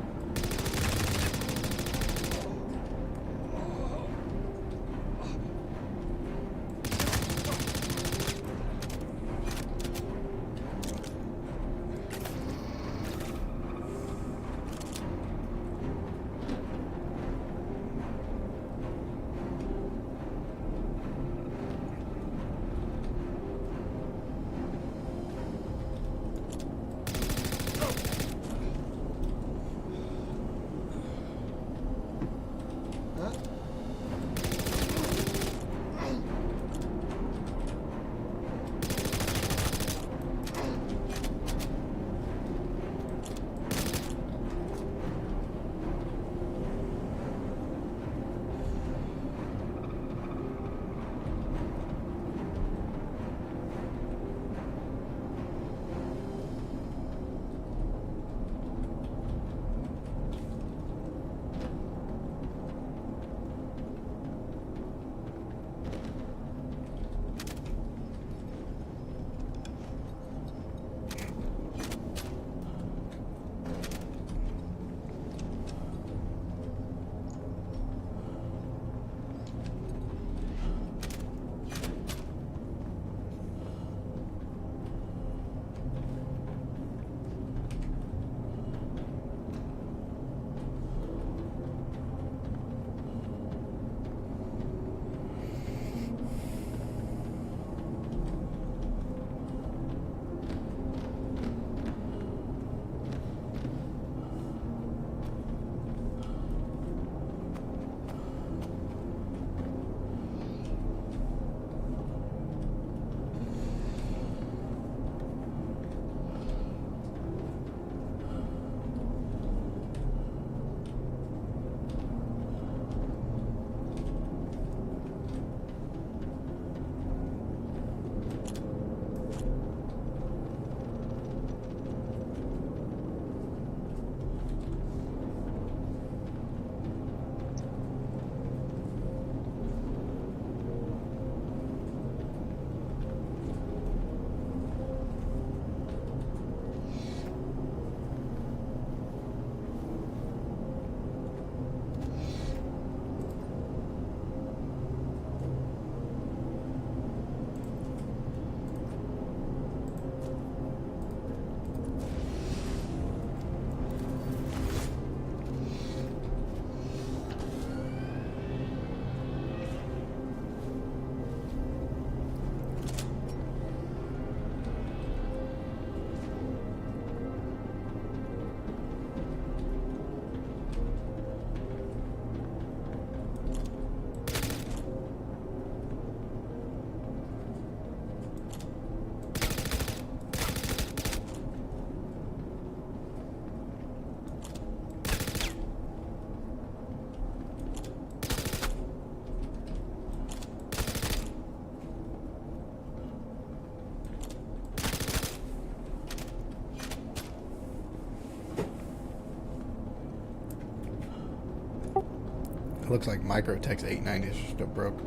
Looks like Microtech's 890 is still broke.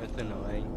That's annoying.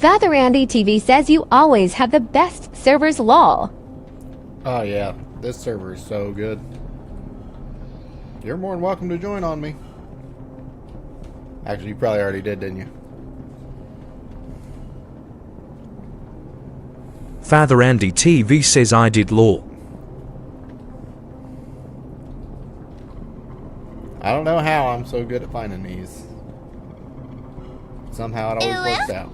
Father Andy TV says you always have the best servers, lol. Oh yeah, this server is so good. You're more than welcome to join on me. Actually, you probably already did, didn't you? Father Andy TV says I did law. I don't know how I'm so good at finding these. Somehow it always works out.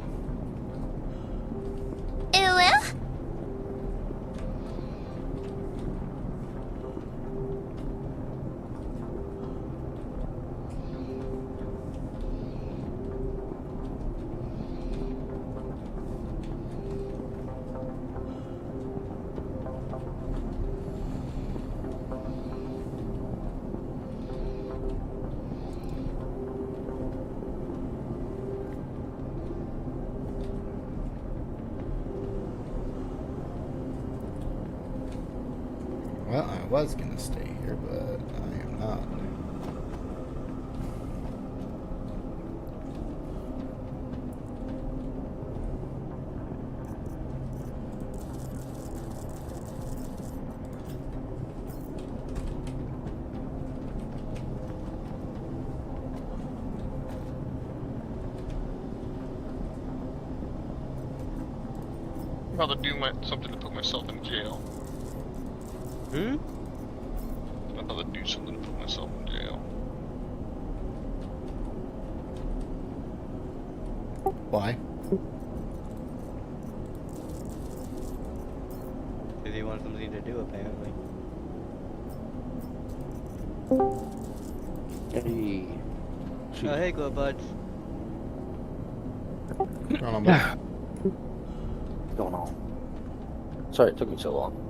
Well, I was gonna stay here, but I am not. I'm about to do something to put myself in jail. I'm about to do something to put myself in jail. Why? Because he wants something to do, apparently. Hey. Oh, hey, Glow Buds. What's going on, bud? What's going on? Sorry it took me so long.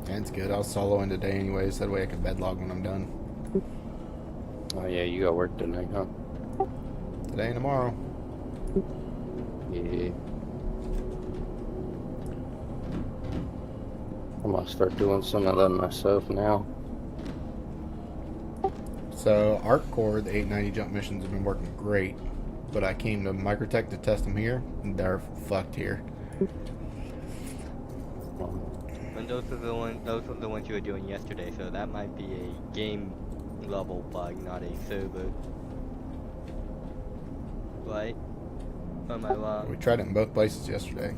That's good. I'll solo in today anyways. That way I can bed log when I'm done. Oh yeah, you got work tonight, huh? Today and tomorrow. Yeah. I'm gonna start doing some of them myself now. So ArcCore, the 890 jump missions have been working great, but I came to Microtech to test them here, and they're fucked here. And those are the ones you were doing yesterday, so that might be a game level bug, not a server. Right? Or am I wrong? We tried it in both places yesterday.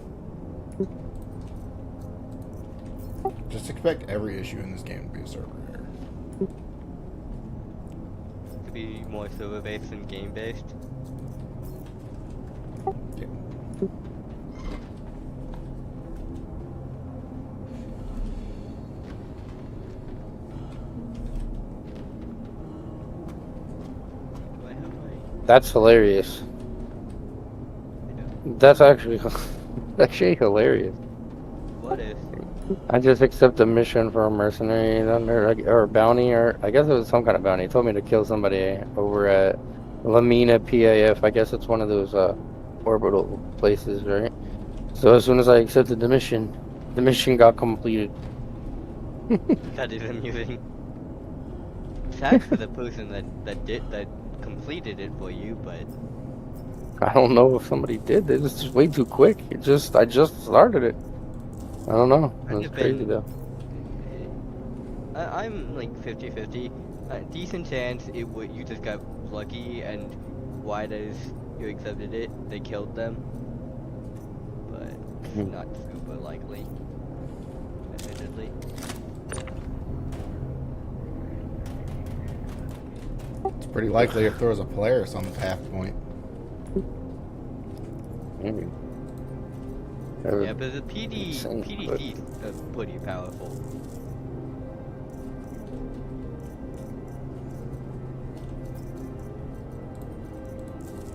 Just expect every issue in this game to be a server error. To be more server based than game based? Yeah. That's hilarious. That's actually hilarious. What is? I just accepted a mission for a mercenary or bounty, or I guess it was some kind of bounty. He told me to kill somebody over at Lamina PAF. I guess it's one of those orbital places, right? So as soon as I accepted the mission got completed. That is amusing. Thanks for the person that completed it for you, but I don't know if somebody did. It's just way too quick. I just started it. I don't know. It's crazy though. I'm like 50-50. Decent chance you just got lucky, and why does you accepted it? They killed them, but not super likely. Admittedly. It's pretty likely if there was a Polaris on the path point. Maybe. Yeah, but the PDC is pretty powerful.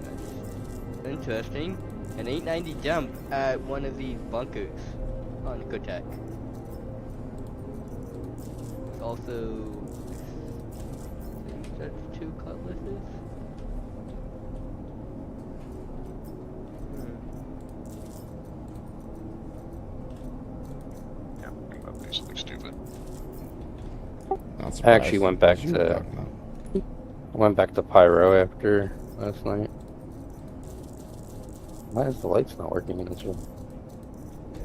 That's interesting. An 890 jump at one of these bunkers on Kotek. It's also... That's 2 cutlasses? Something stupid. I actually went back to Pyro after last night. Why is the lights not working in this room?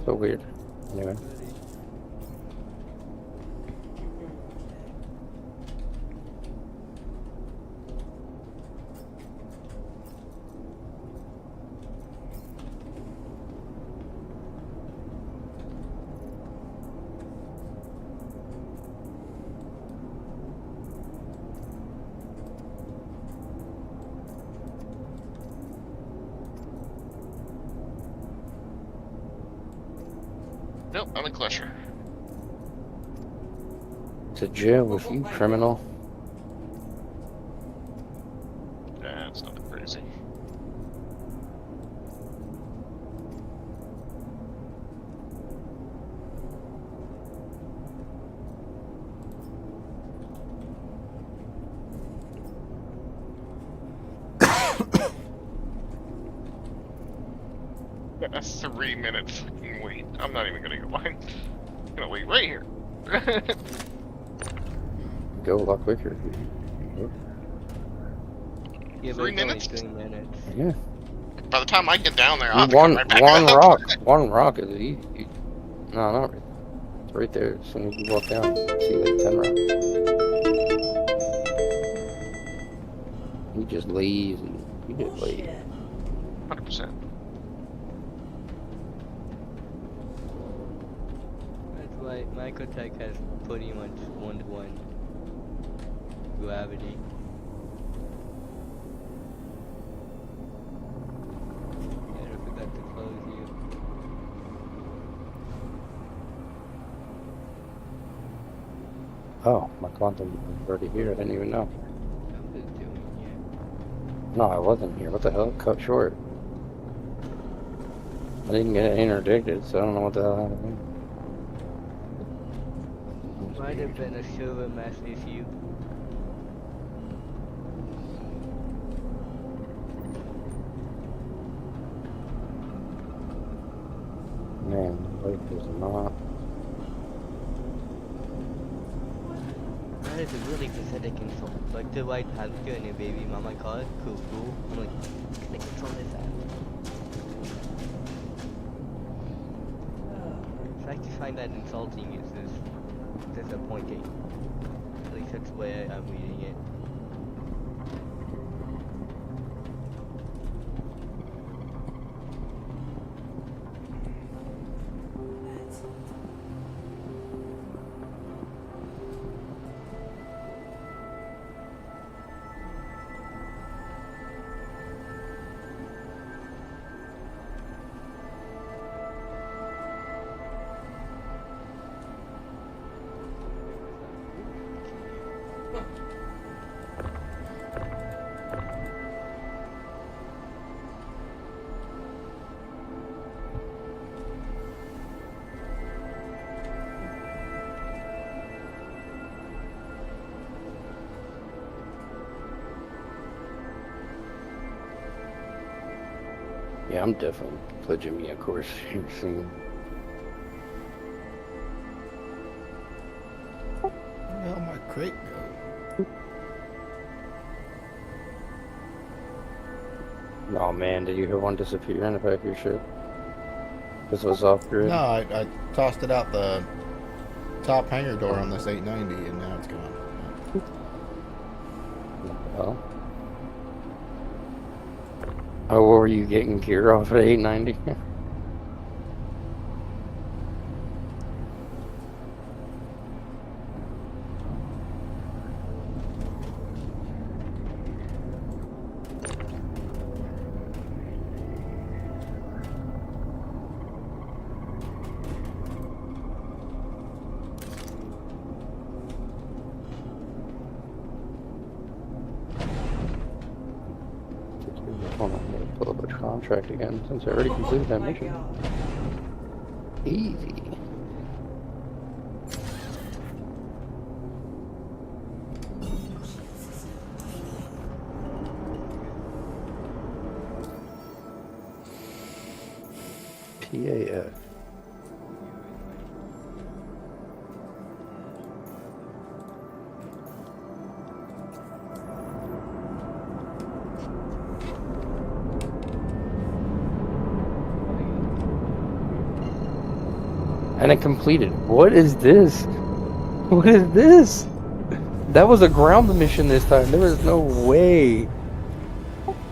So weird. Anyway. Nope, I'm in Clutcher. To jail with you, criminal. That's not crazy. A 3-minute fucking wait. I'm not even gonna go line. I'm gonna wait right here. Go a lot quicker. Yeah, 3 minutes? 3 minutes. Yeah. By the time I get down there, I'll have to One come right back one up. rock. One rock is easy. No, not right. It's right there. As soon as you walk down, you see like 10 rocks. You just lazy. You just lazy. 100%. That's why Microtech has pretty much 1-to-1 gravity. And I forgot to close you. Oh, my quantum was already here. I didn't even know. I'm just doing it. No, I wasn't here. What the hell? Cut short. I didn't get interdicted, so I don't know what the hell happened. Might have been a server mass issue. Man, the light is not. That is a really pathetic insult. Like the white hamster and your baby mama call it cool. I'm like, can I control this app? The fact you find that insulting is just disappointing. At least that's the way I'm reading it. Yeah, I'm definitely pledging me a course here soon. Where the hell my crate go? Oh man, did you hear one disappear in the back of your ship? This was off grid? No, I tossed it out the top hangar door on this 890 and now it's gone. Well. Oh, were you getting gear off at 890? Hold on, I'm gonna pull up a contract again since I already completed that mission. Easy. PAF. And it completed. What is this? What is this? That was a ground mission this time. There was no way.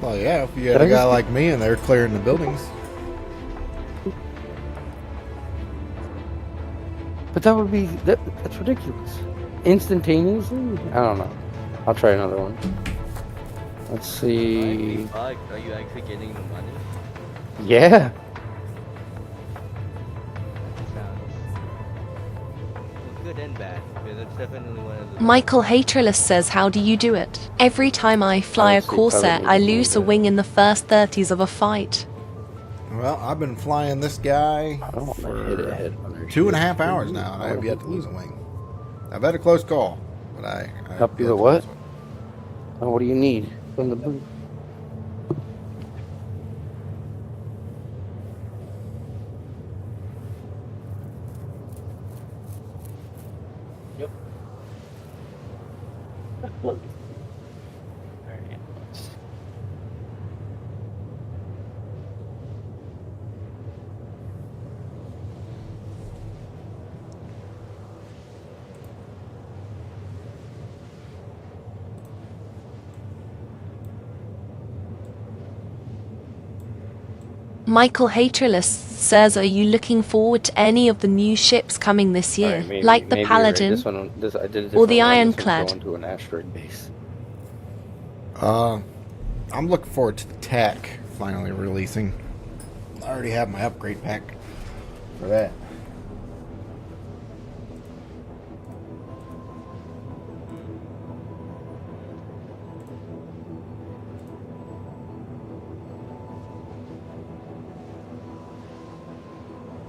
Well, yeah, if you had a guy like me and they're clearing the buildings. But that would be that's ridiculous. Instantaneously? I don't know. I'll try another one. Let's see. Are you actually getting the money? Yeah. Good and bad, because it's definitely one of the... Michael Haterless says, how do you do it? Every time I fly a Corsair, I lose a wing in the first 30s of a fight. Well, I've been flying this guy for 2.5 hours now, and I have yet to lose a wing. I've had a close call, but I help you with what? Oh, what do you need from the booth? Yep. Michael Haterless says, are you looking forward to any of the new ships coming this year? Maybe, like the maybe Paladin This one, I did a or different the one. This one's Ironclad? Going to an asteroid base. I'm looking forward to the TAC finally releasing. I already have my upgrade pack for that.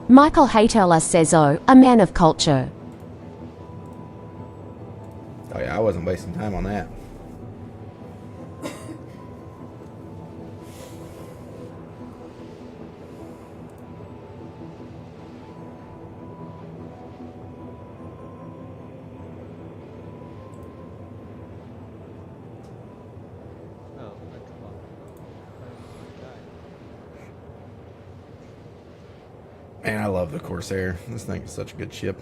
Michael Haterless says, oh, a man of culture. Oh yeah, I wasn't wasting time on that. Man, I love the Corsair. This thing is such a good ship.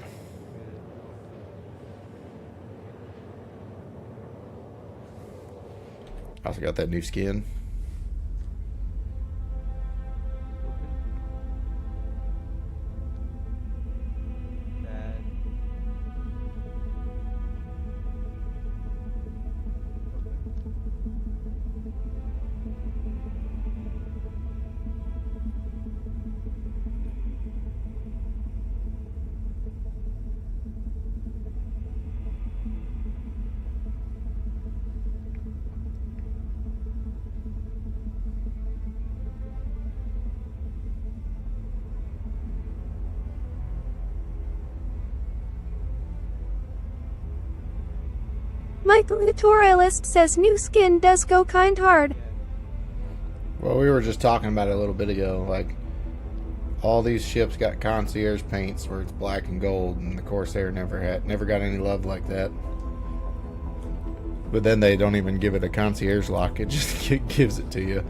I also got that new skin. Michael Tutorialist says new skin does go kind hard. Well, we were just talking about it a little bit ago. Like, all these ships got concierge paints where it's black and gold, and the Corsair never got any love like that. But then they don't even give it a concierge lock; it just gives it to you.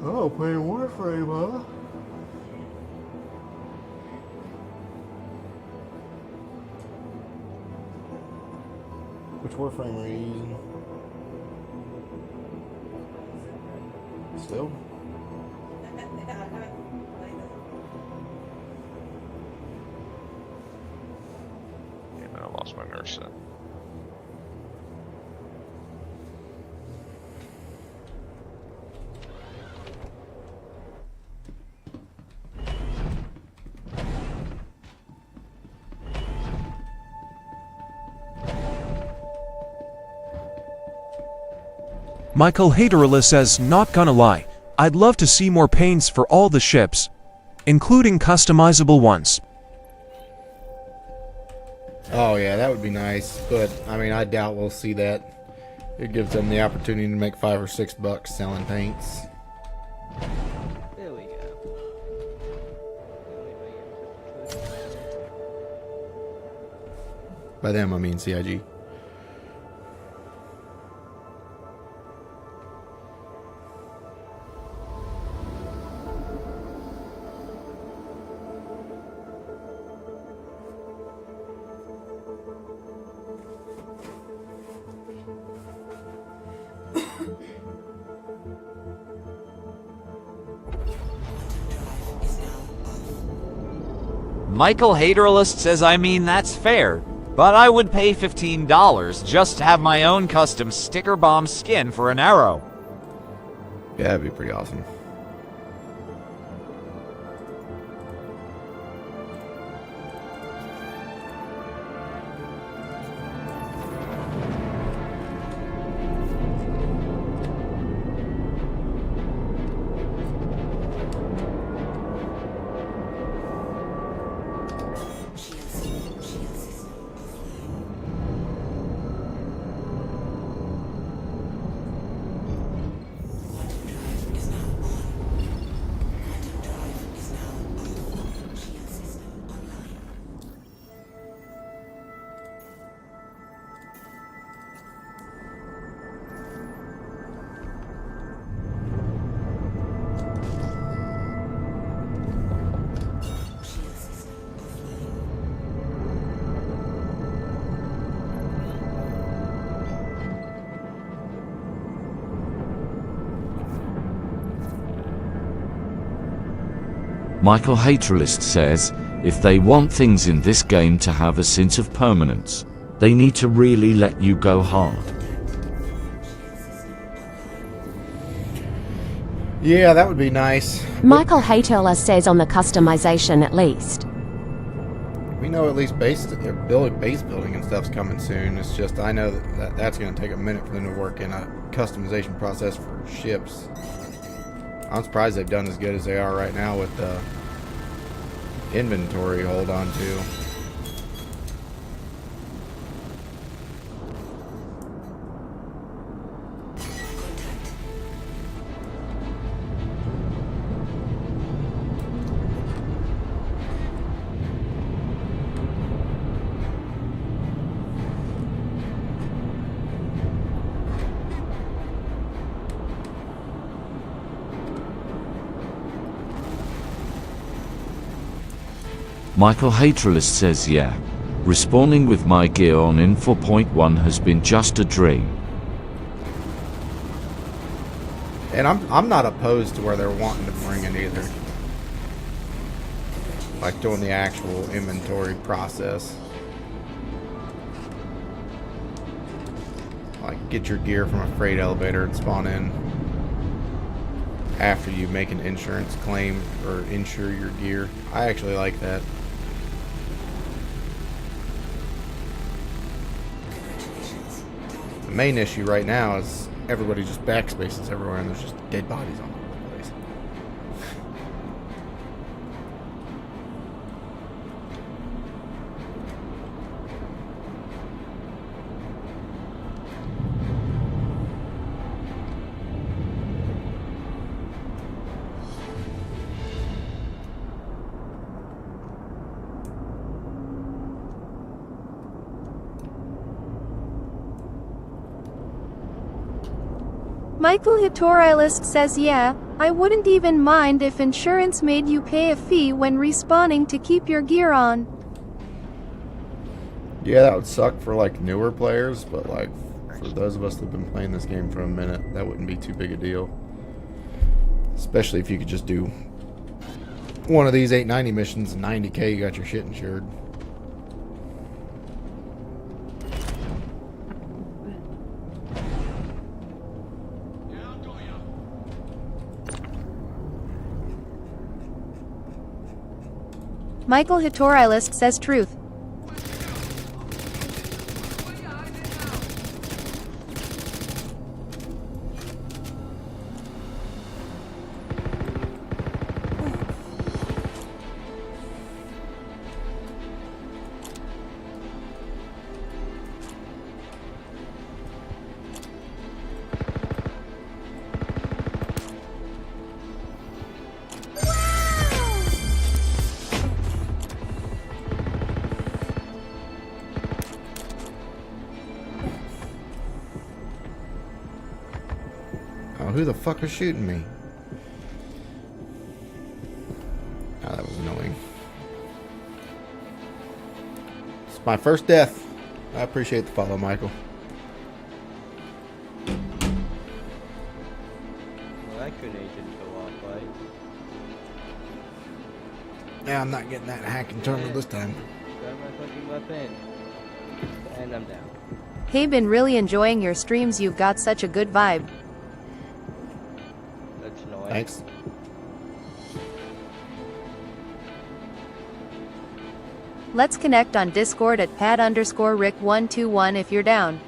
Oh, playing Warframe, huh? Which Warframe are you using? Still? Damn it, I lost my nurse set. Michael Haterless says, not gonna lie, I'd love to see more paints for all the ships, including customizable ones. Oh yeah, that would be nice, but I mean, I doubt we'll see that. It gives them the opportunity to make $5 or $6 selling paints. There we go. By them, I mean CIG. Michael Haterlist says, I mean, that's fair, but I would pay $15 just to have my own custom sticker bomb skin for an arrow. Yeah, that'd be pretty awesome. Michael Haterlist says, if they want things in this game to have a sense of permanence, they need to really let you go hard. Yeah, that would be nice. Michael Haterla says on the customization at least. We know at least base building and stuff's coming soon. It's just I know that's going to take a minute for them to work in a customization process for ships. I'm surprised they've done as good as they are right now with the inventory hold on to. Michael Haterlist says, yeah, respawning with my gear on in 4.1 has been just a dream. And I'm not opposed to where they're wanting to bring it either. Like doing the actual inventory process. Like get your gear from a freight elevator and spawn in after you make an insurance claim or insure your gear. I actually like that. The main issue right now is everybody just backspaces everywhere and there's just dead bodies all over the place. Michael Hitorylist says yeah, I wouldn't even mind if insurance made you pay a fee when respawning to keep your gear on. Yeah, that would suck for like newer players, but like for those of us that have been playing this game for a minute, that wouldn't be too big a deal. Especially if you could just do one of these 890 missions and 90k, you got your shit insured. Michael Hitorylist says truth. Who the fuck is shooting me? Oh, that was annoying. It's my first death. I appreciate the follow, Michael. Well, that grenade didn't go off, right? Yeah, I'm not getting that hacking terminal this time. Grab my fucking weapon. And I'm down. Hey, been really enjoying your streams. You've got such a good vibe. That's annoying. Thanks. Let's connect on Discord at pad_Rick121 if you're down.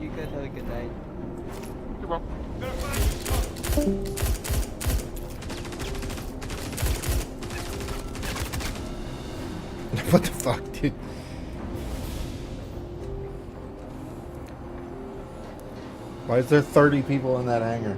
You guys have a good night. You're welcome. What the fuck, dude? Why is there 30 people in that hangar?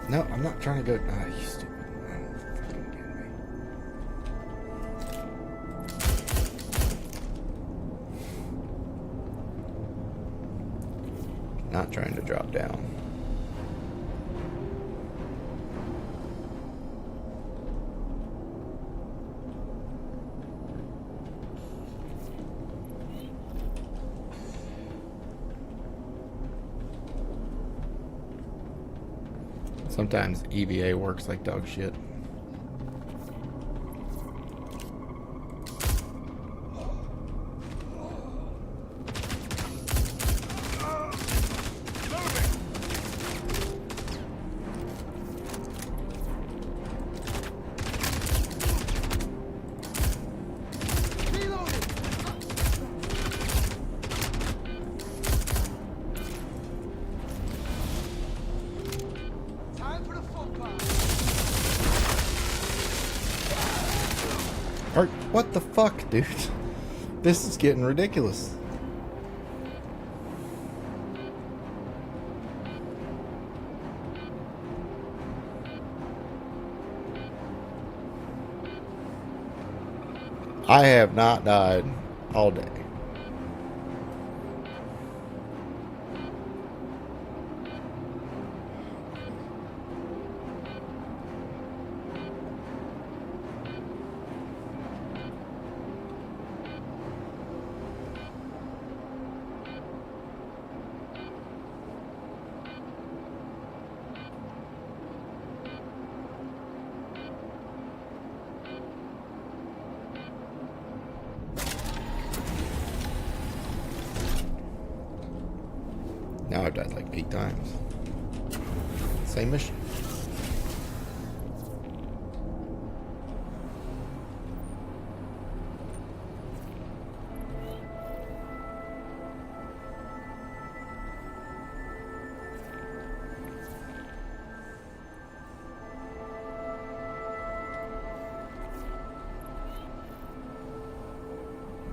No, I'm not trying to go. Ah, you stupid. Fucking kidding me. Not trying to drop down. Sometimes EVA works like dog shit. What the fuck, dude? This is getting ridiculous. I have not died all day. Now I've died like 8 times. Same mission.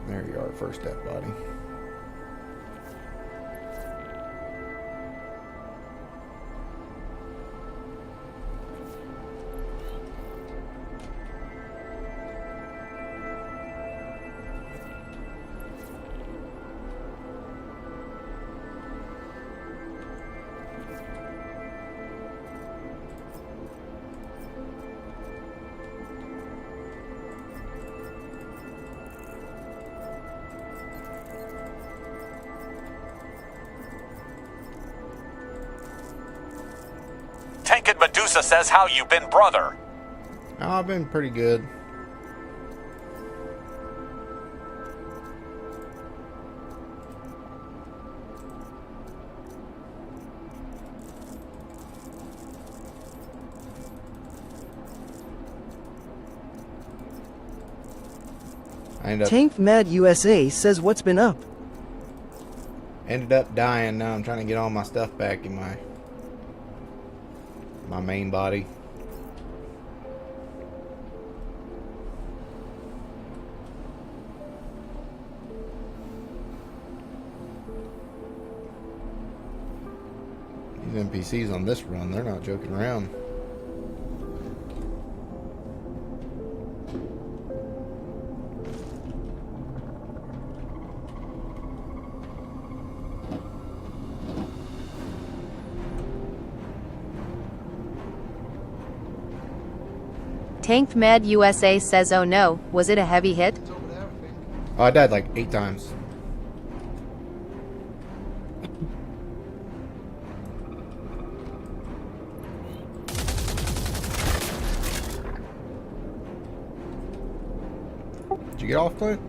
There you are, first dead body. Medusa says how you been, brother. Oh, I've been pretty good. Tank Mad USA says what's been up. Ended up dying. Now I'm trying to get all my stuff back in my main body. These NPCs on this run, they're not joking around. Tanked Mad USA says, oh no, was it a heavy hit? Oh, I died like 8 times. Did you get off, Clint?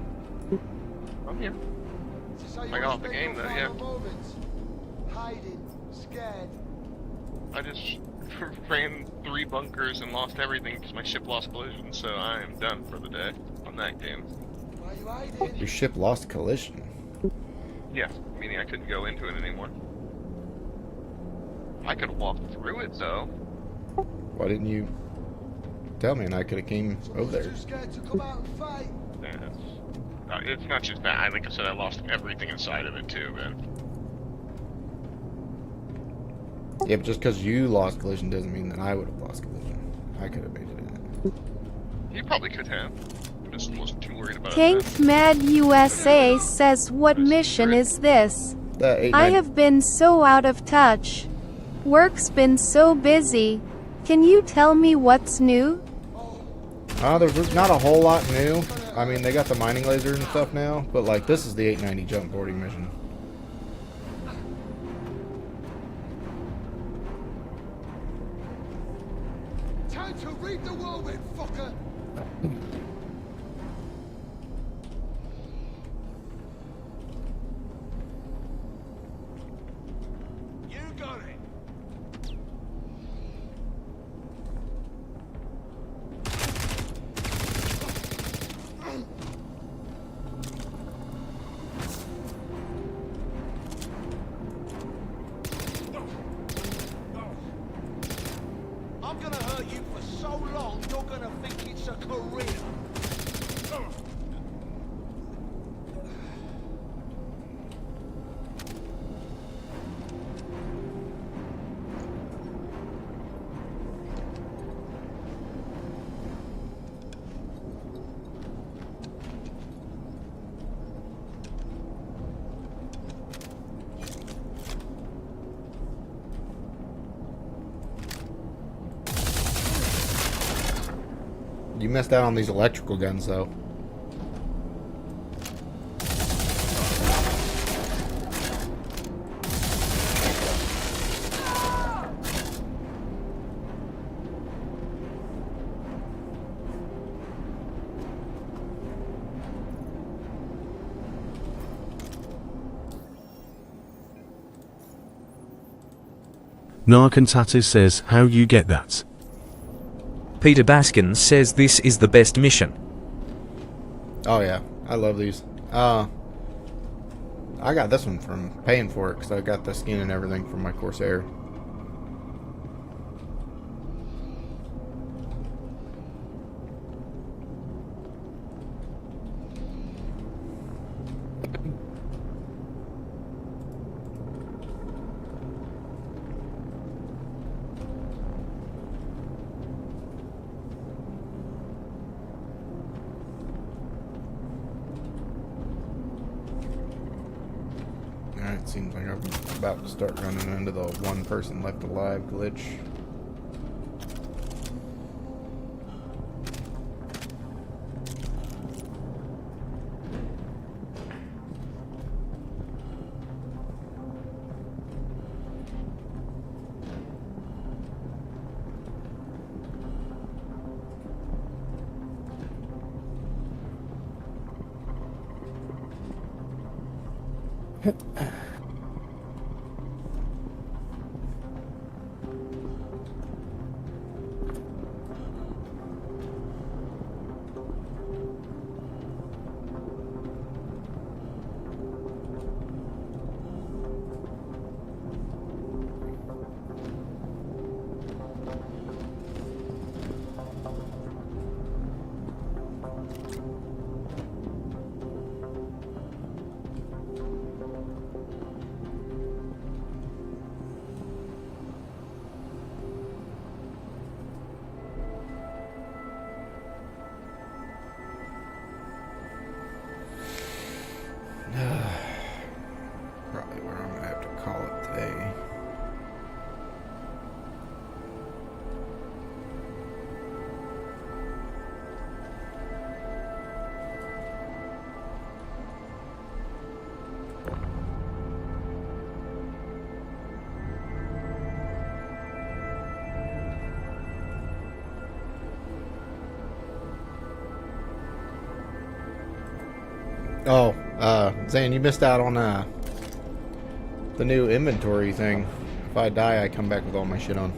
I'm here. I got off the game though, yeah. Hiding, scared. I just ran 3 bunkers and lost everything because my ship lost collision, so I am done for the day on that game. Why are you hiding? Your ship lost collision. Yeah, meaning I couldn't go into it anymore. I could have walked through it though. Why didn't you tell me and I could have came over there? Too scared to come out and fight. Yeah, it's not just that. Like I said, I lost everything inside of it too, man. Yeah, but just because you lost collision doesn't mean that I would have lost collision. I could have made it in. You probably could have. I just wasn't too worried about it. Tanked Mad USA says, what mission is this? I have been so out of touch. Work's been so busy. Can you tell me what's new? There's not a whole lot new. I mean, they got the mining laser and stuff now, but like this is the 890 jump boarding mission. Time to read the whirlwind, fucker. You got it. I'm gonna hurt you for so long, you're gonna think it's a career. You missed out on these electrical guns, though. Narcantatis says, how you get that? Peter Baskin says this is the best mission. Oh yeah, I love these. I got this one from paying for it because I got the skin and everything from my Corsair. Alright, seems like I'm about to start running into the one person left alive glitch. Probably where I'm gonna have to call it today. Oh, Zan, you missed out on the new inventory thing. If I die, I come back with all my shit on.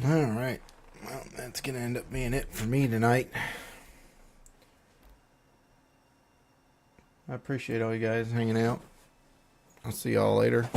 Alright, well, that's gonna end up being it for me tonight. I appreciate all you guys hanging out. I'll see y'all later.